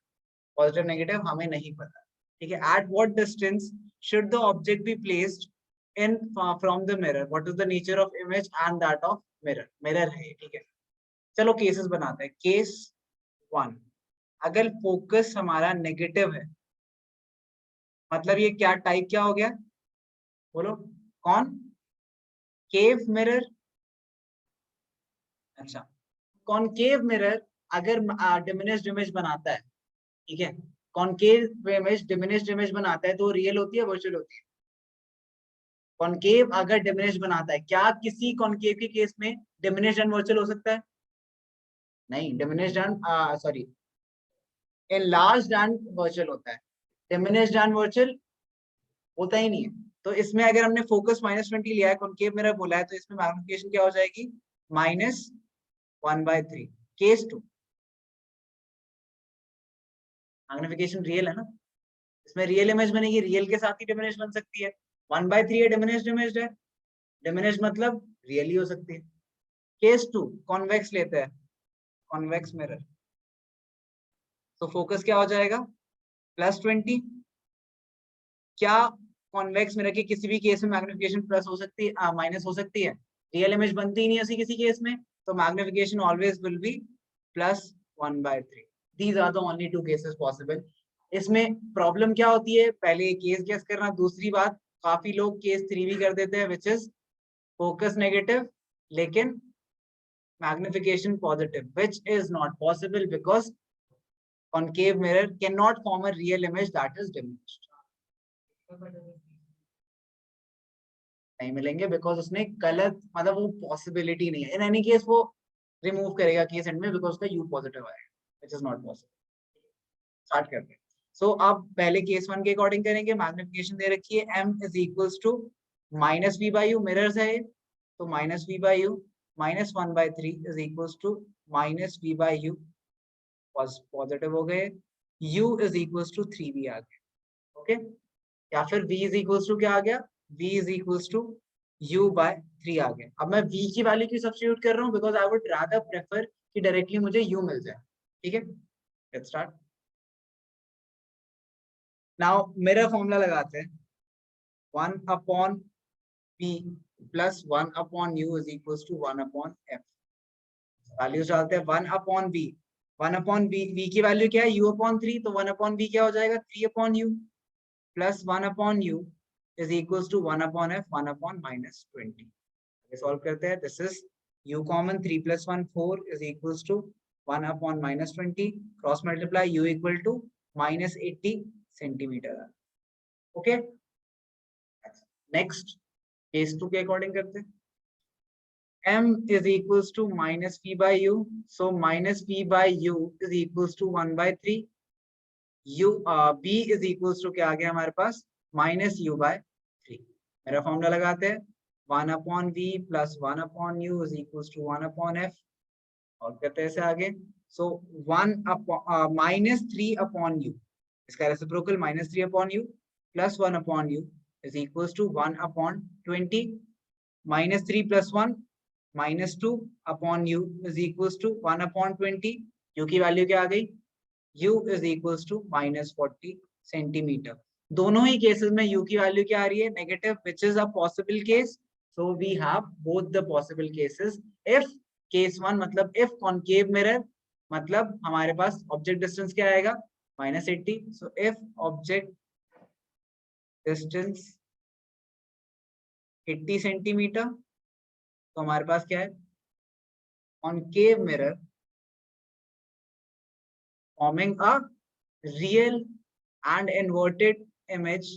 पॉजिटिव नेगेटिव हमें नहीं पता, ठीक है। At what distance should the object be placed in from the mirror, what is the nature of image and that of mirror, mirror है, ठीक है। चलो केसेस बनाते हैं। केस 1, अगर फोकस हमारा नेगेटिव है, मतलब ये क्या टाइप क्या हो गया, बोलो, कौन केव मिरर। अच्छा, कॉनकेव मिरर अगर डिमिनिश्ड इमेज बनाता है, ठीक है, कॉनकेव इमेज डिमिनिश्ड इमेज बनाता है तो रियल होती है वर्चुअल होती है। कॉनकेव अगर डिमिनिश्ड बनाता है, क्या किसी कॉनकेव के केस में डिमिनिश्ड एंड वर्चुअल हो सकता है, नहीं, diminished and sorry enlarged and virtual होता है, डिमिनिश्ड एंड वर्चुअल होता ही नहीं है। तो इसमें अगर हमने फोकस -20 लिया है, कॉनकेव मिरर बोला है, तो इसमें मैग्निफिकेशन क्या हो जाएगी, -1/3। केस 2, मैग्निफिकेशन रियल है ना, इसमें रियल इमेज बनेगी, रियल के साथ ही डिमिनिश बन सकती है, 1/3 है, डिमिनिश्ड इमेज है, डिमिनिश्ड मतलब रियल ही हो सकती है। केस 2, कॉन्वेक्स लेते हैं, कॉन्वेक्स मिरर, तो फोकस क्या हो जाएगा, +20। क्या कॉन्वेक्स मिरर के किसी भी केस में मैग्निफिकेशन प्लस हो सकती है, माइनस हो सकती है, रियल इमेज बनती ही नहीं है किसी केस में, तो magnification always will be +1/3। These are the only 2 cases possible. इसमें प्रॉब्लम क्या होती है, पहले केस गेस करना, दूसरी बात काफी लोग केस 3 भी कर देते हैं, विच इज फोकस नेगेटिव लेकिन magnification positive, which is not possible because concave mirror cannot form a real image that is diminished. नहीं मिलेंगे बिकॉज उसने गलत, मतलब वो पॉसिबिलिटी नहीं है, इन एनी केस वो रिमूव करेगा केस एंड में बिकॉज उसका यू पॉजिटिव आएगा, which is not possible. Start करते हैं। सो अब पहले केस 1 के अकॉर्डिंग करेंगे, मैग्निफिकेशन दे रखी है m is equals to -v/u, mirrors है तो -v/u, -1/3 is equals to -v/u, positive हो गए, u is equals to 3v आ गया, ओके, या फिर v इज इक्वल्स टू क्या आ गया, v is equals to u/3 आ गया। अब मैं v की वैल्यू क्यों सब्स्टिट्यूट कर रहा हूँ, because I would rather prefer कि डायरेक्टली मुझे u मिल जाए, ठीक है। लेट्स स्टार्ट नाउ, मेरा फॉर्मूला लगाते हैं, 1/p plus 1/u is equals to 1/f। Values डालते हैं, 1/v, 1/v, v की वैल्यू क्या है, u/3, तो 1/v क्या हो जाएगा, 3/u plus 1/u is equals to 1/f, 1/-20। Solve करते हैं, this is u common, 3 + 1 4 is equals to 1/-20, cross multiply u equal to -80 centimetre, okay. Next case 2 के अकॉर्डिंग करते हैं, m is equals to -p/u, so -p/u is equals to 1/3, b is equals to क्या आ गया हमारे पास, -u/3। मेरा formula लगाते हैं, 1/v plus 1/u is equals to 1/f, और करते हैं ऐसे आगे, so -3/u, इसका reciprocal -3/u plus 1/u is equals to 1/20, -3 + 1 -2/u is equals to 1/20, u की वैल्यू क्या आ गई, u is equals to -40 centimetre. दोनों ही केसेस में u की वैल्यू क्या आ रही है, negative, which is a possible case, so we have both the possible cases। if case 1 मतलब if concave mirror, मतलब हमारे पास ऑब्जेक्ट डिस्टेंस क्या आएगा, -80, so if object distance 80 centimetre, तो हमारे पास क्या है, concave mirror forming a real and inverted image,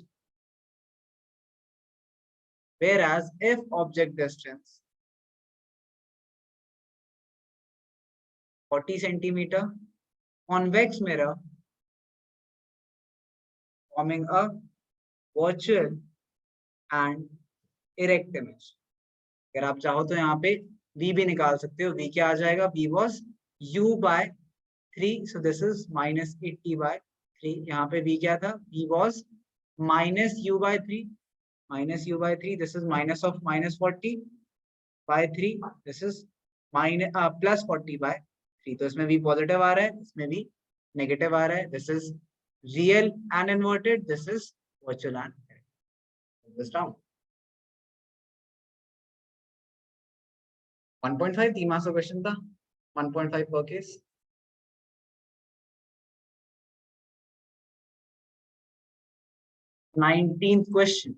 whereas if object distance 40 centimeter, convex mirror forming a virtual and erect image. अगर आप चाहो तो यहाँ पे v भी निकाल सकते हो, v क्या आ जाएगा, v was u by 3, so this is minus 80 by 3. यहाँ पे v क्या था, v was minus u by 3, minus u by 3, this is minus of minus 40 by 3, this is minus plus 40 by 3. तो इसमें v पॉजिटिव आ रहा है, इसमें v negative आ रहा है. This is real and inverted, this is virtual and erect. This down. 1.5 3 marks का question था, 1.5 per case. Nineteenth question.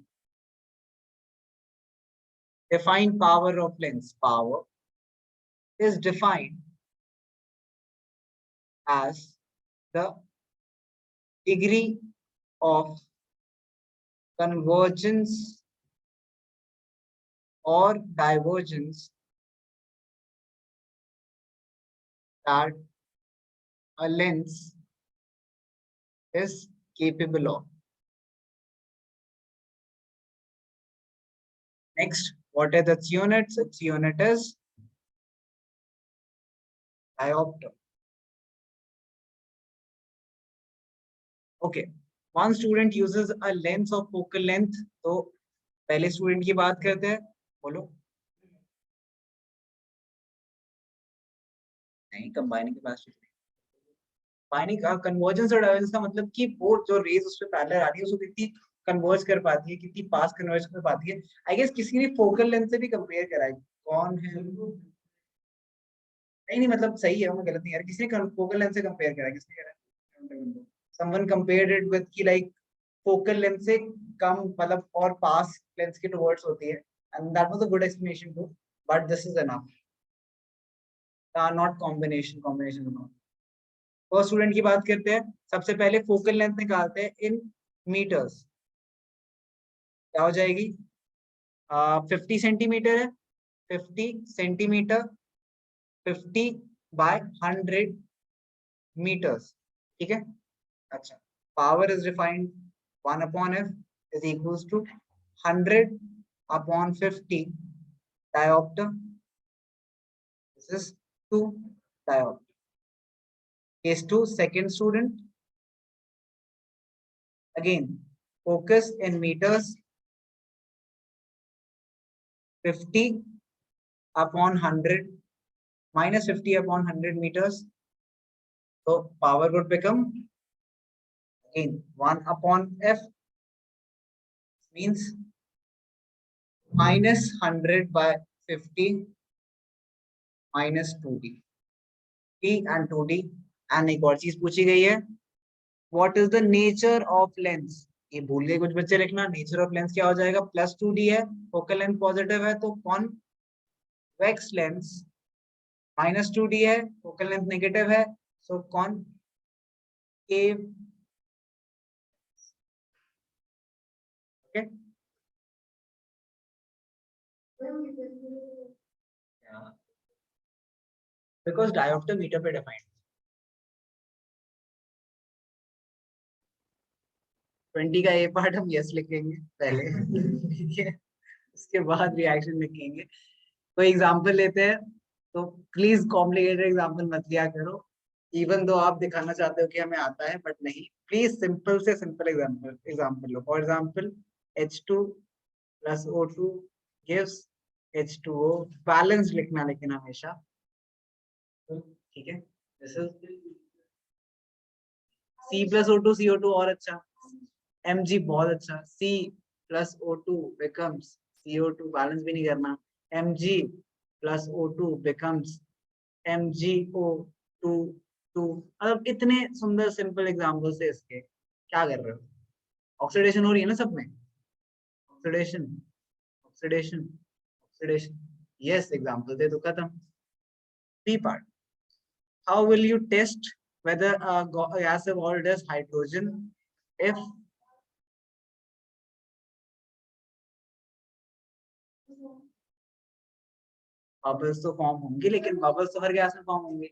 Define power of lens. Power is defined as the degree of convergence or divergence that a lens is capable of. Next, what are its units? Its unit is diopter. Okay, one student uses a lens of focal length. तो पहले student की बात करते हैं, बोलो. नहीं, combining capacity, combining का convergence और डाइवर्जेंस का मतलब कि वो जो रेज उस पे पैरेलल आ रही है उसको कितनी कन्वर्ज कर पाती है, कितनी पास कन्वर्ज कर पाती है. आई गेस किसी ने फोकल लेंथ से भी कंपेयर करा है. कौन है? नहीं मतलब सही है, मैं गलत नहीं है. किसी ने फोकल लेंथ से कंपेयर करा है, किसने करा है? Someone compared it with कि like focal length से कम मतलब और पास लेंस के टुवर्ड्स होती है, and that was a good explanation too, but this is enough. Not combination not. First student की बात करते हैं. सबसे पहले फोकल लेंथ निकालते हैं इन मीटर्स. क्या हो जाएगी? 50 सेंटीमीटर है, 50 सेंटीमीटर 50 बाय 100 मीटर्स. ठीक है. अच्छा, power is defined 1 upon f is equals to 100 upon 50 diopter. This is 2 diopter. Case 2, second student. Again, focus in meters, 50 upon 100 minus 50 upon 100 meters. So power would become again 1 upon f, means minus 100 by 50 minus 2d. t and 2d. and एक और चीज पूछी गई है, what is the nature of lens. ये भूल गए कुछ बच्चे लिखना. नेचर ऑफ लेंस क्या हो जाएगा? प्लस 2d है, फोकल लेंथ पॉजिटिव है, तो कॉन्वेक्स लेंस माइनस 2d है, फोकल लेंथ नेगेटिव है, so concave. Okay, because dioptre metre पे डिफाइंड. 20 का ए पार्ट हम यस लिखेंगे पहले. ठीक है, उसके बाद रिएक्शन लिखेंगे. कोई एग्जांपल लेते हैं, तो प्लीज कॉम्प्लिकेटेड एग्जांपल मत लिया करो, इवन दो आप दिखाना चाहते हो कि हमें आता है, बट नहीं. प्लीज सिंपल से simple example low. For example H2 plus O2 gives H2O. Balance लिखना लेकिन हमेशा. ठीक है, this is C plus O2 CO2 और अच्छा. Mg बहुत अच्छा. C plus O2 becomes CO2. Balance भी नहीं करना. Mg plus O2 becomes MgO2. मतलब इतने सुंदर सिंपल एग्जांपल से इसके क्या कर रहे हो? ऑक्सीडेशन हो रही है ना सब में. Oxidation oxidation oxidation. Yes, example दे तो खत्म. B part. How will you test whether a gas evolved as hydrogen if bubbles तो फॉर्म होंगे, लेकिन बबल्स तो हर गैस में फॉर्म होंगे।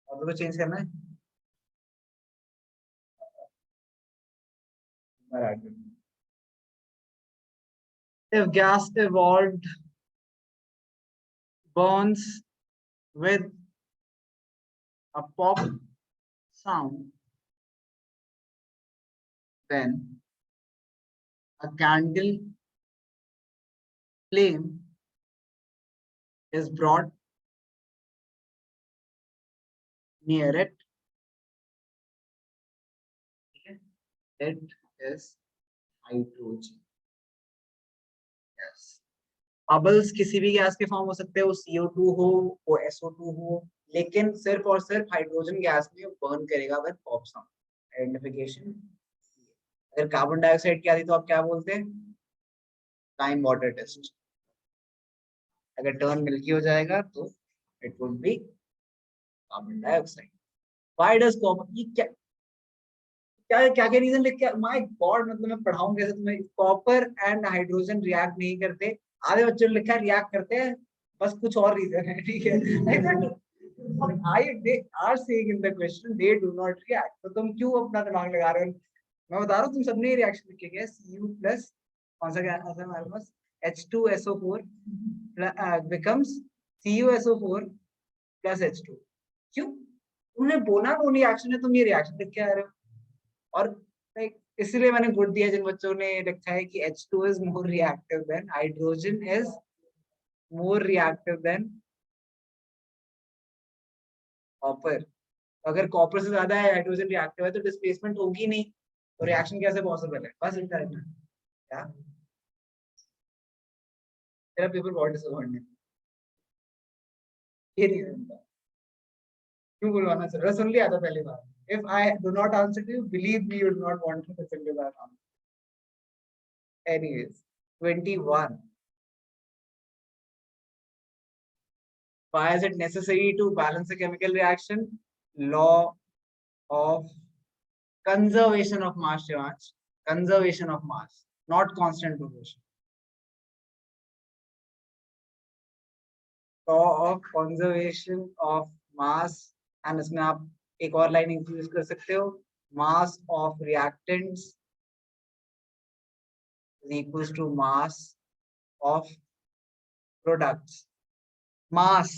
और तो चेंज करना है। If gas evolved burns with a pop sound, then a candle flame is brought near it. It is hydrogen. Yes. Bubbles किसी भी गैस के फॉर्म हो सकते हैं, वो CO2 हो, वो SO2 हो, लेकिन सिर्फ और सिर्फ हाइड्रोजन गैस में बर्न करेगा विद पॉप साउंड। आइडेंटिफिकेशन। अगर कार्बन डाइऑक्साइड की आती तो आप क्या बोलते हैं? Time water test. अगर टर्न मिल्की हो जाएगा तो it would be carbon dioxide. Why does copper, ये क्या क्या क्या क्या रीजन लिख के, माय गॉड, मतलब मैं पढ़ाऊं कैसे तुम्हें? कॉपर एंड हाइड्रोजन रिएक्ट नहीं करते, आधे बच्चों ने लिखा है रिएक्ट करते हैं, बस कुछ और रीजन है, ठीक है। I they are saying in the question they do not react, तो तुम क्यों अपना दिमाग लगा रहे हो? मैं बता रहा हूँ तुम सबने रिएक्शन लिखे गए, Cu प्लस कौन सा गैस है हमारे पास, H2SO4 becomes CuSO4 plus H2। क्यों? तुमने बोला वो रिएक्शन है, तुम ये रिएक्शन लिख के आ रहे हो। और इसलिए मैंने गुड दिया जिन बच्चों ने लिखा है कि H2 is more reactive than hydrogen is more reactive than copper. अगर कॉपर से ज्यादा है हाइड्रोजन रिएक्टिव है तो डिस्प्लेसमेंट होगी नहीं, तो रिएक्शन कैसे पॉसिबल है? बस इतना है क्या? तेरा पेपर बहुत डिसअपॉइंटिंग, ये रीजन था। क्यों बुलवाना सर? सुन लिया था पहली बार। If I do not answer to you, believe me, you do not want to listen to that answer. Anyways, 21. Why is it necessary to balance a chemical reaction? Law of conservation of mass, Shivansh. Conservation of mass, not constant proportion. Law of conservation of mass, and इसमें आप एक और line include कर सकते हो, mass of reactants is equals to mass of products. Mass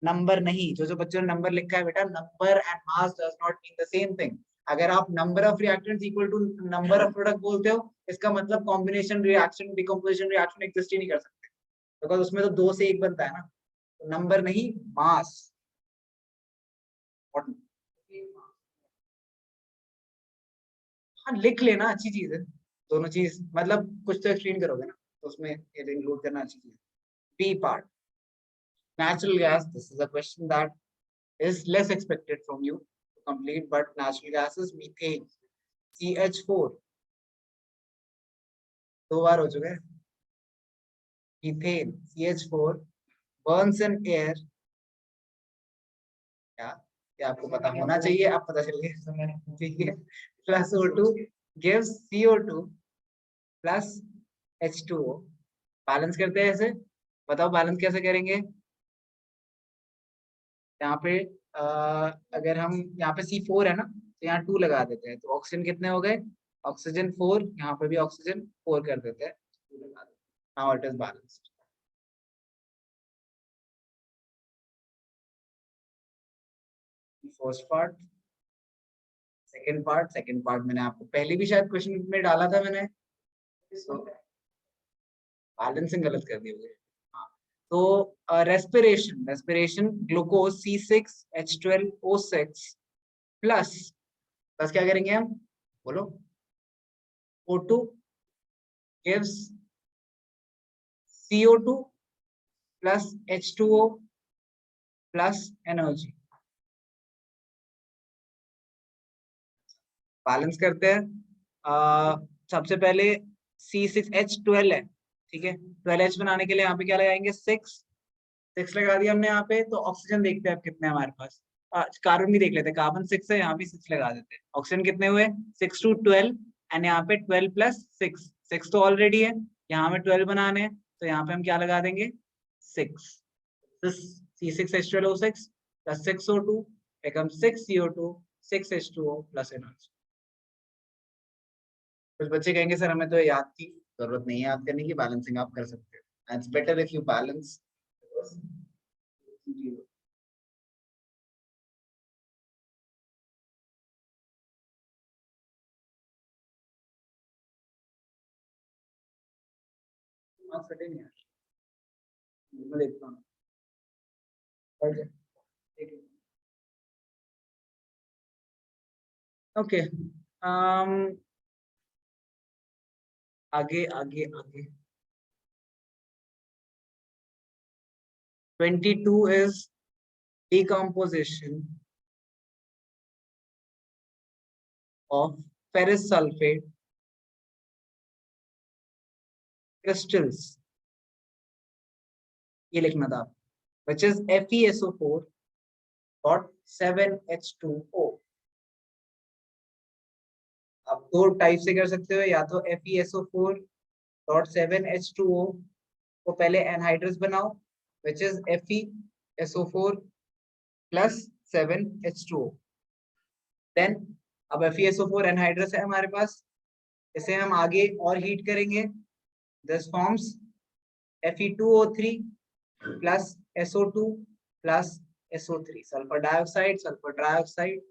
number नहीं, जो बच्चों ने नंबर लिखा है बेटा, number and mass does not mean the same thing. अगर आप number of reactants equal to number of product बोलते हो, इसका मतलब combination reaction, decomposition reaction exist ही नहीं कर सकते, बिकॉज उसमें तो 2 से 1 बनता है ना। तो नंबर नहीं, मास। हाँ लिख लेना, अच्छी चीज है दोनों चीज, मतलब कुछ तो एक्सप्लेन करोगे ना, तो उसमें इंक्लूड करना अच्छी चीज। B part, natural gas. This is a question that is less expected from you to complete, but natural gas is methane, CH4, 2 बार हो चुके हैं। methane, CH4 burns in air, क्या आपको पता होना चाहिए, आप पता चल गया, ठीक है। Plus O2 gives CO2 plus H2O। Balance करते हैं ऐसे, बताओ बैलेंस कैसे करेंगे? यहाँ पे अगर हम यहाँ पे C4 है ना, तो यहाँ 2 लगा देते हैं, तो ऑक्सीजन कितने हो गए? ऑक्सीजन 4, यहाँ पे भी ऑक्सीजन 4 कर देते हैं, 2 लगा देते हैं। Now it is balanced. First part, second part मैंने आपको पहले भी शायद क्वेश्चन में डाला था मैंने, बैलेंसिंग गलत कर दी होगी। हाँ, तो रेस्पिरेशन ग्लूकोज C6H12O6 प्लस क्या करेंगे हम, बोलो? O2 gives CO2 plus H2O plus energy. Balance करते हैं। सबसे पहले C6H12 है, ठीक है। 12H बनाने के लिए यहाँ पे क्या लगाएंगे, 6 लगा दिया हमने यहाँ पे। तो ऑक्सीजन देखते हैं अब कितने हमारे पास। कार्बन भी देख लेते हैं, कार्बन 6 है, यहाँ भी 6 लगा देते हैं। ऑक्सीजन कितने हुए, 6 to 12, एंड यहाँ पे 12 प्लस 6 तो ऑलरेडी है, यहाँ हमें 12 बनाने हैं, तो यहाँ पे हम क्या लगा देंगे, 6। C6H12O6 plus 6O2 become 6CO2 6H2O plus energy. कुछ बच्चे कहेंगे सर हमें तो याद थी, जरूरत नहीं है याद करने की, बैलेंसिंग आप कर सकते हो। It's better if you balance. मैं देखता हूँ। ओके, आगे आगे आगे। 22 is decomposition of ferrous sulfate crystals, ये लिखना था, which is FeSO4.7H2O। आप दो टाइप से कर सकते हो, या तो FeSO4.7H2O को पहले एनहाइड्रस बनाओ, which is FeSO4 plus 7H2O। Then अब FeSO4 एनहाइड्रस है हमारे पास, इसे हम आगे और हीट करेंगे। This forms Fe2O3 plus SO2 plus SO3, sulphur dioxide, sulphur trioxide.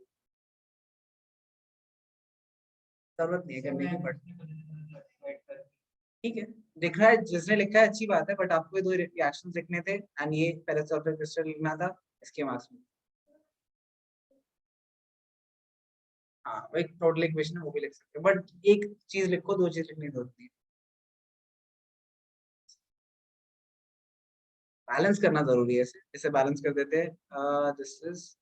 जरूरत नहीं है करने की, बट ठीक है, दिख रहा है, जिसने लिखा है अच्छी बात है, बट आपको ये दो रिएक्शंस लिखने थे, एंड ये फेरस सल्फर क्रिस्टल लिखना था इसके मार्क्स में। हाँ, एक टोटल इक्वेशन है वो भी लिख सकते हो, बट एक चीज लिखो, दो चीज लिखनी होती है। बैलेंस करना जरूरी है, इसे बैलेंस कर देते हैं। दिस इज,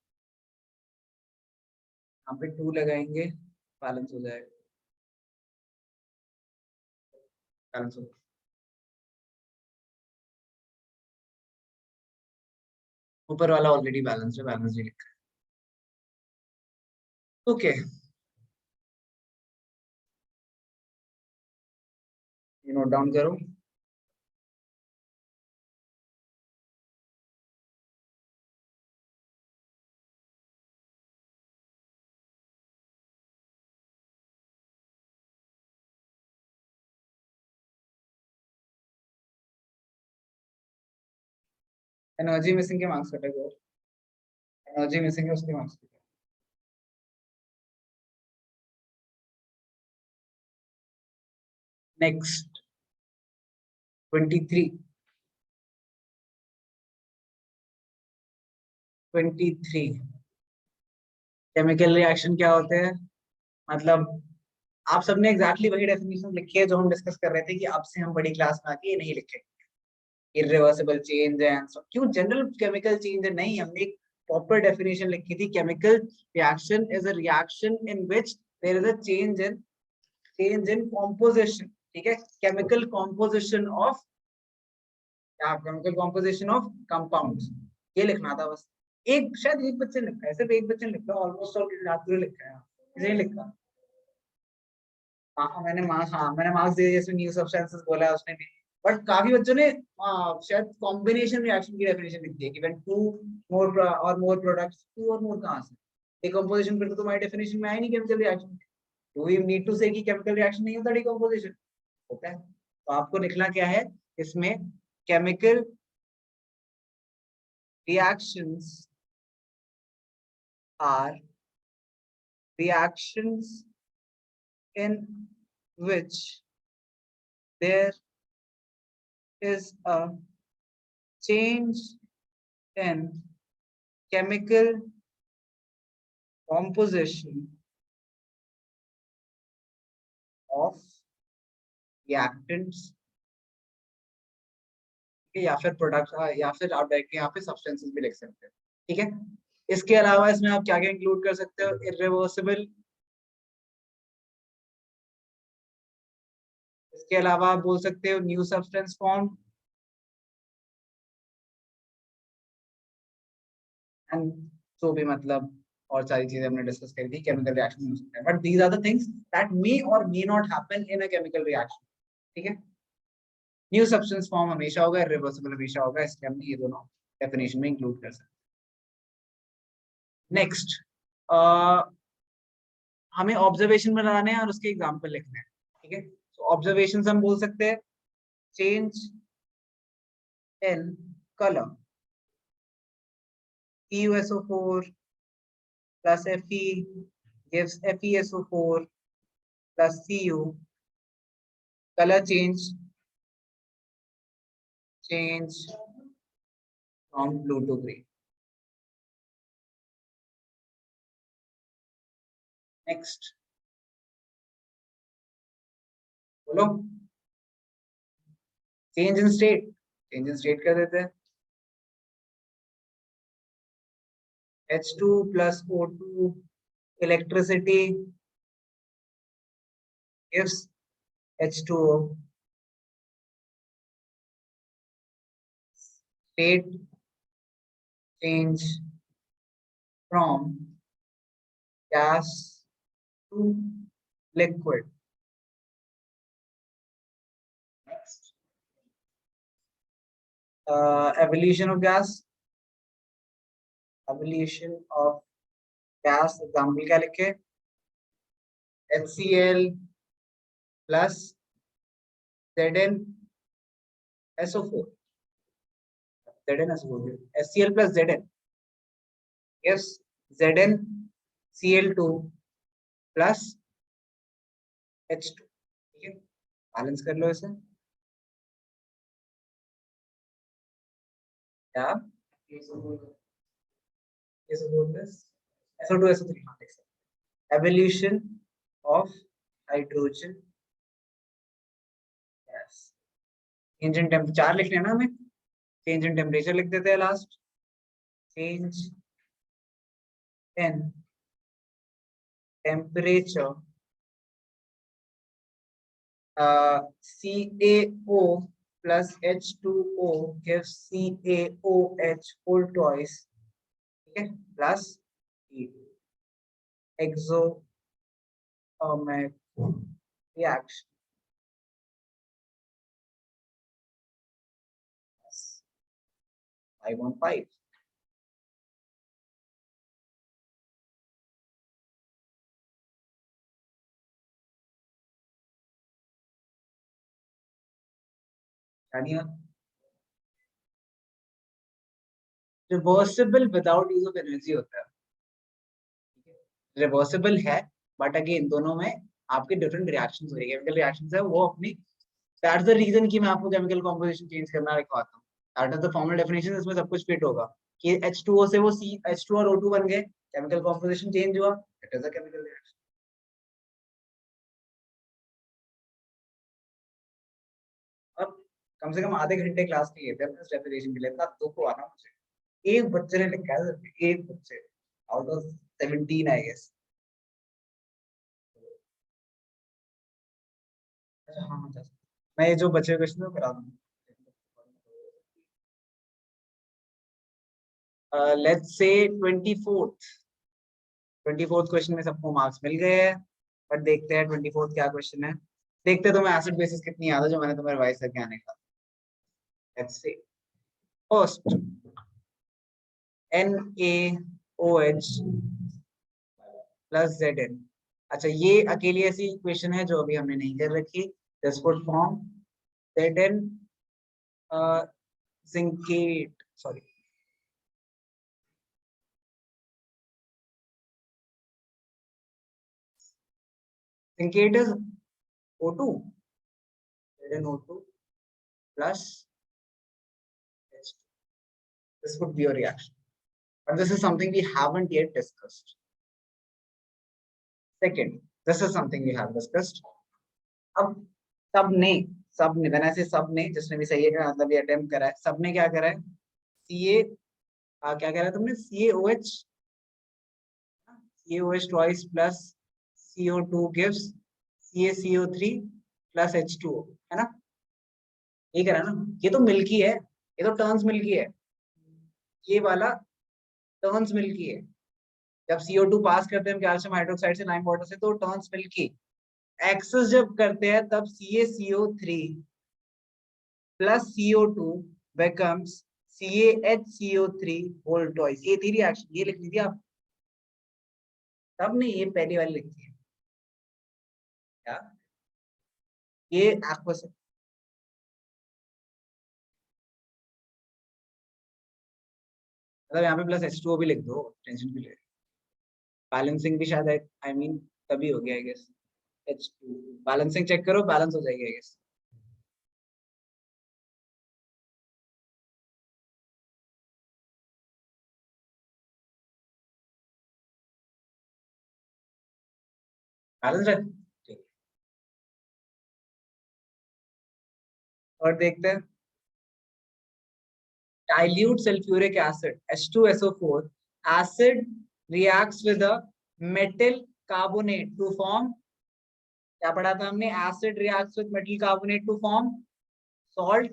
यहाँ पे 2 लगाएंगे, बैलेंस हो जाएगा, बैलेंस हो। ऊपर वाला ऑलरेडी बैलेंस है, बैलेंस भी लिखा है। ओके, ये नोट डाउन करो। एनर्जी मिसिंग के मार्क्स कटेगा, एनर्जी मिसिंग है उसके मार्क्स। नेक्स्ट 23 केमिकल रिएक्शन क्या होते हैं, मतलब आप सबने एग्जैक्टली वही डेफिनेशन लिखी है जो हम डिस्कस कर रहे थे कि अब से हम बड़ी क्लास में आके ये नहीं लिखेंगे। इरिवर्सिबल चेंज है, क्यों जनरल केमिकल चेंज है, नहीं, हमने एक प्रॉपर डेफिनेशन लिखी थी। Chemical reaction is a reaction in which there is a change in composition, ठीक है, केमिकल कॉम्पोजिशन ऑफ, या केमिकल कॉम्पोजिशन ऑफ कंपाउंड्स, ये लिखना था बस। एक शायद एक बच्चे ने लिखा है, सिर्फ एक बच्चे ने लिखा, ऑलमोस्ट ऑल विद्यार्थियों ने लिखा है, इसे लिखा। मैंने मार्क्स दिए, जैसे न्यू सब्सटेंसेस बोला है उसने भी, बट काफी बच्चों ने शायद कॉम्बिनेशन रिएक्शन की डेफिनेशन लिख दी है कि व्हेन टू मोर और मोर प्रोडक्ट्स, टू और मोर कहां से, डिकम्पोजिशन फिर तो तुम्हारी डेफिनेशन में आया नहीं chemical reaction. Do we need to say कि केमिकल रिएक्शन नहीं होता, डिकम्पोजिशन होता है। तो आपको लिखना क्या है इसमें, chemical reactions are reactions in which there is a change in chemical composition of reactants, या फिर प्रोडक्ट, या फिर आप डायरेक्टली यहाँ पे सब्सटेंसेस भी लिख सकते हैं। ठीक है। इसके अलावा इसमें आप क्या क्या इंक्लूड कर सकते हो? इरिवर्सिबल, इसके अलावा आप बोल सकते हो न्यू सब्सटेंस फॉर्म एंड जो भी मतलब और सारी चीजें हमने डिस्कस करी थी केमिकल रिएक्शन हो सकते हैं, but these are the things that may और may not happen in a chemical reaction. ठीक है, न्यू सब्सटेंस फॉर्म हमेशा होगा, इरिवर्सिबल हमेशा होगा, इसलिए हमने ये दोनों डेफिनेशन में इंक्लूड कर सकते हैं। नेक्स्ट, हमें ऑब्जर्वेशन बनाने हैं और उसके एग्जाम्पल लिखने हैं। ठीक है, तो ऑब्जर्वेशन हम बोल सकते हैं change in colour, PuSO4 plus Fe gives FeSO4 plus Cu, color change from blue to green. Next, बोलो, चेंज इन स्टेट कर देते हैं। H2 plus O2 electricity gives H2O. State change from gas to liquid. Next, evolution of gas. Evolution of gas example क्या लिखे? HCl plus ZnSO4, ZnSO4, HCl plus Zn gives ZnCl2 plus H2। ठीक है, balance कर लो इसे। क्या SO2 SO3, evolution of hydrogen gas। Change in temperature लिख लेना, हमें चेंज इन टेम्परेचर लिख देते हैं last. Change in temperature CaO plus H2O gives CaOH whole twice, ठीक है, plus heat, exothermic reaction। 5 on 5। Reversible without use of energy होता है, रिवर्सिबल है, बट अगेन दोनों में आपके डिफरेंट रिएक्शंस हो रही है, केमिकल रिएक्शंस है वो अपनी। दैट्स द रीजन कि मैं आपको केमिकल कंपोजिशन चेंज करना दिखाता हूँ। That is the formal definition, इसमें सब कुछ फिट होगा कि H2O से वो H2 और O2 बन गए, केमिकल कंपोजिशन चेंज हुआ, it is a chemical reaction. अब कम से कम आधे घंटे क्लास लिए थे अपने डेफिनेशन के लिए, इतना दुख हुआ ना मुझे। एक बच्चे ने लिखा है, एक बच्चे आउट ऑफ 17 आई गेस। अच्छा हाँ हाँ, मैं ये जो बचे क्वेश्चन को करा दूंगा। लेट्स से 24th क्वेश्चन में सबको मार्क्स मिल गए हैं, बट देखते हैं 24th क्या क्वेश्चन है। देखते हैं तुम्हें एसिड बेसिस कितनी याद है जो मैंने तुम्हें रिवाइज करके आने का। Let's see, first NaOH plus Zn। अच्छा, ये अकेली ऐसी इक्वेशन है जो अभी हमने नहीं कर रखी। This would form Zn zincate, sorry zincate is O2, ZnO2 plus H2। This would be a reaction, but this is something we haven't yet discussed। Second, this is something we have discussed। अब सबने मैंने से सबने जिसने भी सही है मतलब ये अटेम्प्ट करा है, सबने क्या करा है? क्या कह रहा है तुमने, CaOH twice plus CO2 gives CaCO3 plus H2O, है ना? ये कह रहा है ना, ये तो मिल्की है, ये तो टर्न्स मिल्की है, ये वाला टर्न्स मिल्की है। जब CO2 पास करते हैं हम कैल्शियम हाइड्रोक्साइड से लाइम वाटर से, तो टर्न्स मिल्की। एक्सेस जब करते हैं तब CaCO3 plus CO2 becomes CaHCO3 whole twice। ये थी रिएक्शन, ये लिख लीजिए आप, तब नहीं, ये पहली वाली लिखी है क्या, ये एक्वस है। मतलब यहाँ पे प्लस H2O भी लिख दो, टेंशन भी ले, बैलेंसिंग भी शायद आई मीन तभी हो गया I guess. H2 balancing check करो, बैलेंस हो जाएगी आई गेस। बैलेंस है, ठीक। और देखते हैं, dilute sulfuric acid H2SO4 acid reacts with a metal carbonate to form, क्या पढ़ा था हमने, acid reacts with metal carbonate to form salt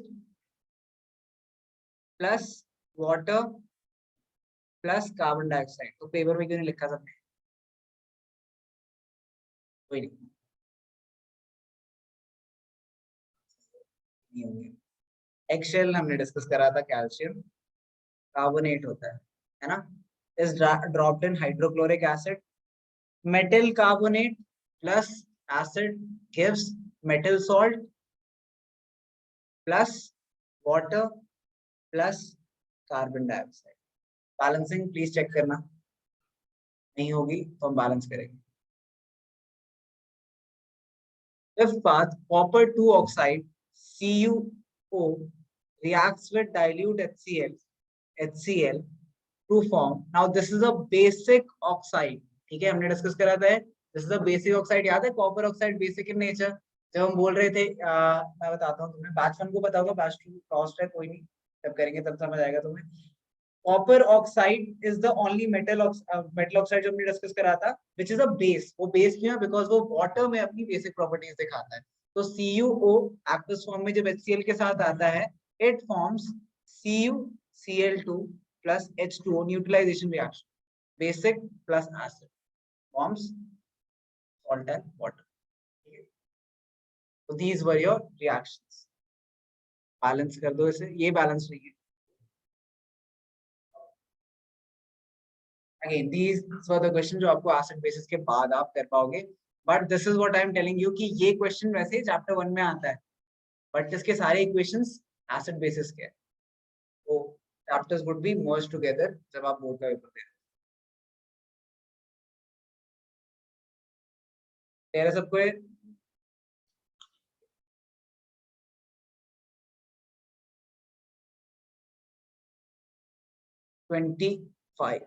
plus water plus carbon dioxide। तो पेपर में क्यों नहीं लिखा सबने, कोई नहीं होंगे। एक्सेल हमने डिस्कस करा था, कैल्शियम कार्बोनेट होता है ना, is dropped in hydrochloric acid, metal carbonate plus acid gives metal salt plus water plus carbon dioxide। Balancing please check करना, नहीं होगी तो हम बैलेंस करेंगे। Fifth path, copper 2 oxide CuO reacts with dilute HCl to form, now this is a basic oxide, ठीक है, हमने discuss करा था, this is a basic oxide. याद है copper oxide basic in nature, जब हम बोल रहे थे मैं बताता हूँ तुम्हें, बैच 1 को पता होगा, बैच 2 कॉस्ट है, कोई नहीं, जब करेंगे तब समझ आएगा तुम्हें। Copper oxide is the only metal oxide जो हमने डिस्कस करा था विच इज अ बेस। वो बेस क्यों है, बिकॉज वो वाटर में अपनी बेसिक प्रॉपर्टीज दिखाता है। तो CuO एक्वस फॉर्म में जब HCl के साथ आता है, it forms CuCl2 plus H2O neutralization reaction, basic plus acid forms salt and water। So these were your reactions। Balance कर दो इसे, ये बैलेंस नहीं है। Again, these were the questions जो आपको एसिड बेसिस के बाद आप कर पाओगे, but this is what I am telling you कि ये क्वेश्चन वैसे चैप्टर 1 में आता है, बट इसके सारे इक्वेशंस एसिड बेसिस के हैं, तो chapters would be merge together जब आप बोर्ड का पेपर दे रहे हैं। सबको 25।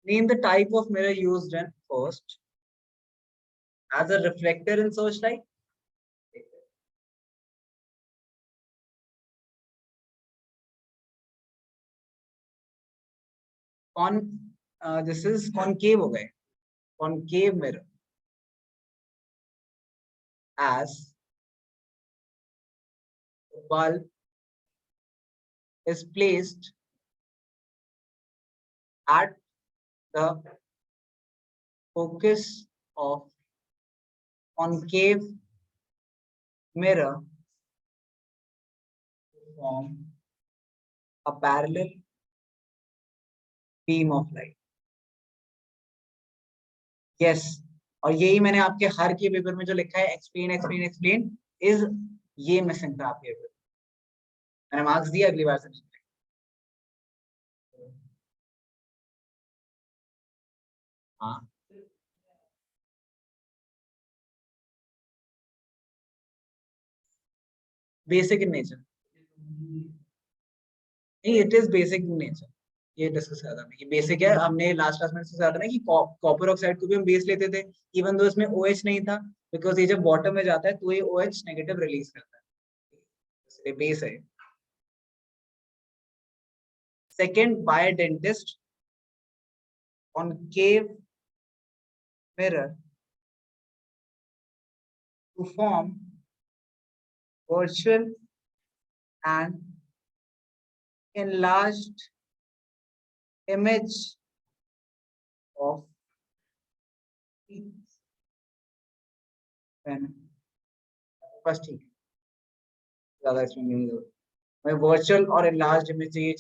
Name the type of mirror used in first as a reflector in searchlight। This is concave हो गए, concave mirror as the bulb is placed at the focus of concave mirror to form a parallel beam of light। Yes, और यही मैंने आपके हर के paper में जो लिखा है, एक्सप्लेन एक्सप्लेन एक्सप्लेन, इज ये मिसिंग था आपके पेपर, मैंने मार्क्स दिया अगली बार से। हाँ, बेसिक इन नेचर, नहीं it is basic in nature, ये डिस्कस करा था कि बेसिक है, हमने लास्ट क्लास में डिस्कस करा था ना कि कॉपर ऑक्साइड को भी हम बेस लेते थे इवन दो इसमें OH नहीं था, बिकॉज ये जब बॉटम में जाता है तो ये OH नेगेटिव रिलीज करता है। बेस है। Second, by dentist concave mirror to form virtual and enlarged image of teeth. बस ठीक है, ज्यादा इसमें नहीं होगा। हमें वर्चुअल और एनलार्ज्ड इमेज चाहिए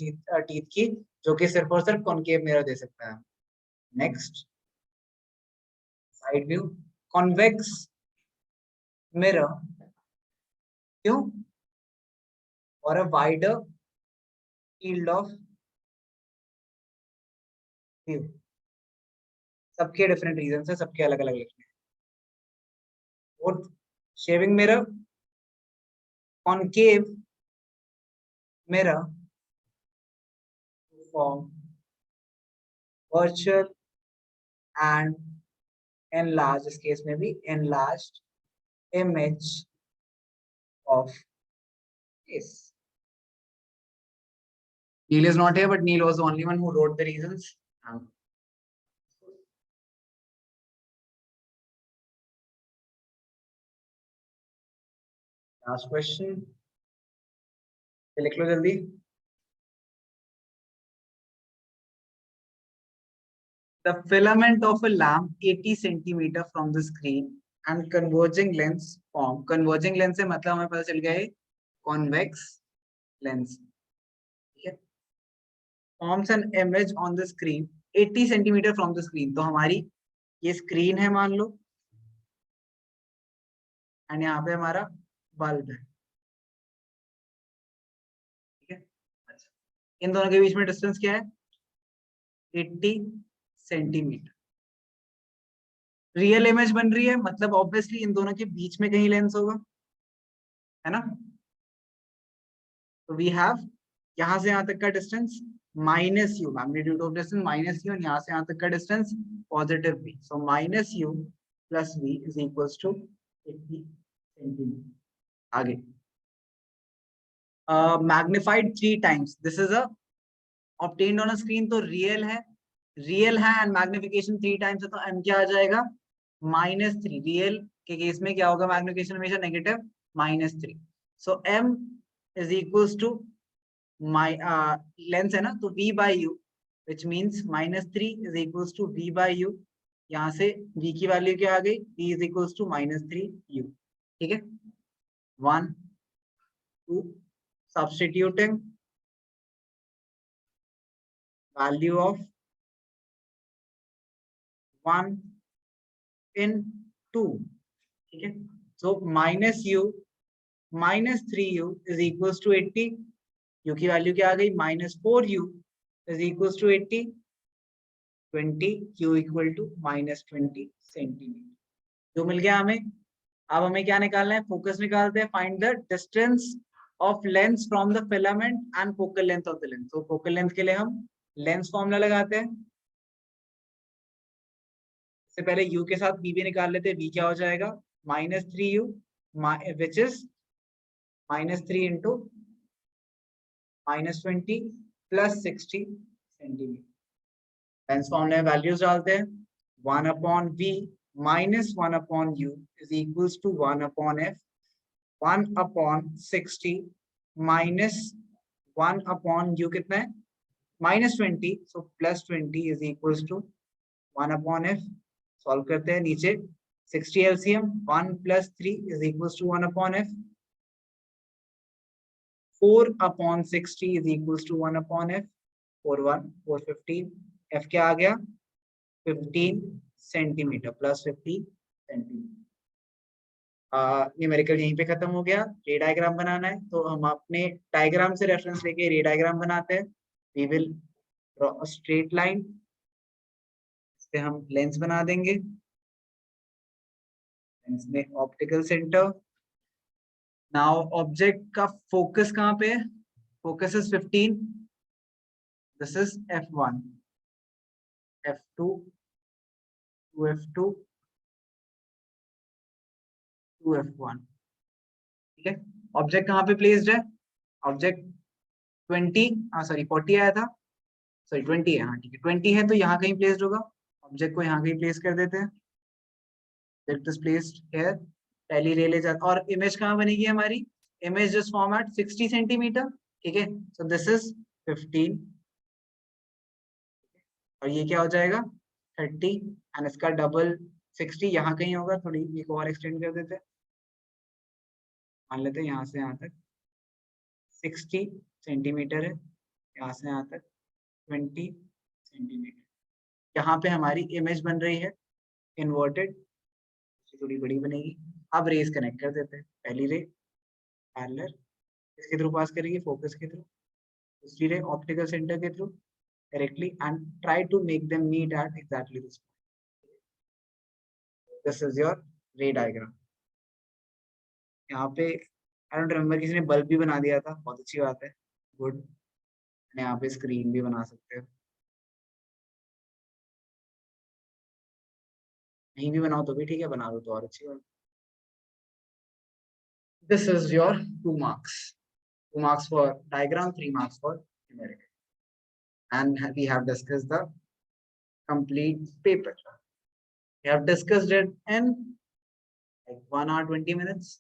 टीथ की, जो कि सिर्फ और सिर्फ कॉनकेव मिरर दे सकता है। Next, side view convex mirror, क्यों? और a wider field of view. सबके डिफरेंट रीजन है, सबके अलग अलग लिखने हैं। Fourth, shaving mirror concave mirror form virtual and enlarged, इस केस में भी enlarged image of face. Neil is not here, but Neil was the only one who wrote the reasons. Last question. लिख लो जल्दी। The filament of a lamp 80 centimeter from the screen and converging lens form. Converging lens से मतलब हमें पता चल गया है convex lens, ठीक है? Forms an image on the screen 80 centimeter from the screen. तो हमारी ये स्क्रीन है मान लो, एंड यहाँ पे हमारा बल्ब है, ठीक है? अच्छा, इन दोनों के बीच में डिस्टेंस क्या है? 80 सेंटीमीटर। रियल इमेज बन रही है, मतलब ऑब्वियसली इन दोनों के बीच में कहीं लेंस होगा, है ना? तो वी हैव यहां से यहां तक का distance minus u, magnitude of distance minus u, यहाँ से यहाँ तक का distance positive v, so minus u plus v is equals to 80 centimetre. आगे magnified 3 times, this is a obtained on a screen, तो रियल है एंड मैग्निफिकेशन 3 times है, तो m क्या आ जाएगा? -3। रियल के केस में क्या होगा? मैग्निफिकेशन हमेशा negative, -3। So m is equals to my lens है ना, तो v by u, which means -3 is equals to v by u। यहाँ से v की वैल्यू क्या आ गई? v is equals to -3u, ठीक है? 1 2 substituting value of 1 in 2, ठीक है? so -3u is equals to 80, u की वैल्यू क्या आ गई? -4u is equals to 80, 20, q equal to -20 centimetre. जो मिल गया हमें। अब हमें क्या निकालना है? फोकस निकालते हैं। Find the distance of lens from the filament and focal length of the lens. तो फोकल लेंथ के लिए हम लेंस फॉर्मूला लगाते हैं। इससे पहले u के साथ v भी निकाल लेते हैं। v क्या हो जाएगा? -3u, which is -3 into -20 plus 60 centimetre. Lens formula में वैल्यूज डालते हैं। 1 upon v minus 1 upon u is equals to 1 upon f, 1 upon 60 minus 1 upon u कितना है? -20, so +20 is equals to 1 upon f। Solve करते हैं। नीचे 60 LCM, 1 + 3 is equals to 1 upon f, 4 upon 60 is equals to 1 upon f, 4 1 4 15, f क्या आ गया? 15 centimetre, +15 centimetre. Numerical यहीं पे खत्म हो गया। रे डायग्राम बनाना है, तो हम अपने डायग्राम से रेफरेंस लेके रे डायग्राम बनाते हैं। We will draw a straight line, इस पे हम लेंस बना देंगे। लेंस में ऑप्टिकल सेंटर। नाउ ऑब्जेक्ट का फोकस कहाँ पे है? Focus is 15, this is f1, f2, 2f2, 2f1, ठीक है? ऑब्जेक्ट कहाँ पे प्लेस्ड है? ऑब्जेक्ट 20 सॉरी 40 आया था, सॉरी 20 है, हाँ ठीक है 20 है तो यहाँ कहीं प्लेस्ड होगा, ऑब्जेक्ट को यहाँ कहीं प्लेस कर देते हैं, ऑब्जेक्ट इज प्लेस्ड हियर, पहली रे ले जाता, और इमेज कहाँ बनेगी हमारी, इमेज जस्ट फॉर्मेट 60 सेंटीमीटर, ठीक है, सो दिस इज 15 और ये क्या हो जाएगा 30 एंड इसका डबल 60 यहाँ कहीं होगा, थोड़ी एक और एक्सटेंड कर देते हैं, मान लेते हैं यहाँ से यहाँ तक 60 सेंटीमीटर है, यहाँ से यहाँ तक 20 सेंटीमीटर, यहाँ पे हमारी इमेज बन रही है इन्वर्टेड, थोड़ी बड़ी बनेगी। अब रेस कनेक्ट कर देते हैं, पहली रे पैरेलल इसके थ्रू पास करेगी, फोकस के थ्रू, दूसरी रे ऑप्टिकल सेंटर के through directly, and try to make them meet at exactly this point. This is your ray diagram. यहाँ पे आई डोंट रिमेम्बर किसी ने बल्ब भी बना दिया था, बहुत अच्छी बात है, गुड। यहाँ पे स्क्रीन भी बना सकते हो, नहीं भी बनाओ तो भी ठीक है, बना दो तो और अच्छी बात। This is your 2 marks. 2 marks for diagram, 3 marks for numerical. And we have discussed the complete paper. We have discussed it in like 1 hour 20 minutes.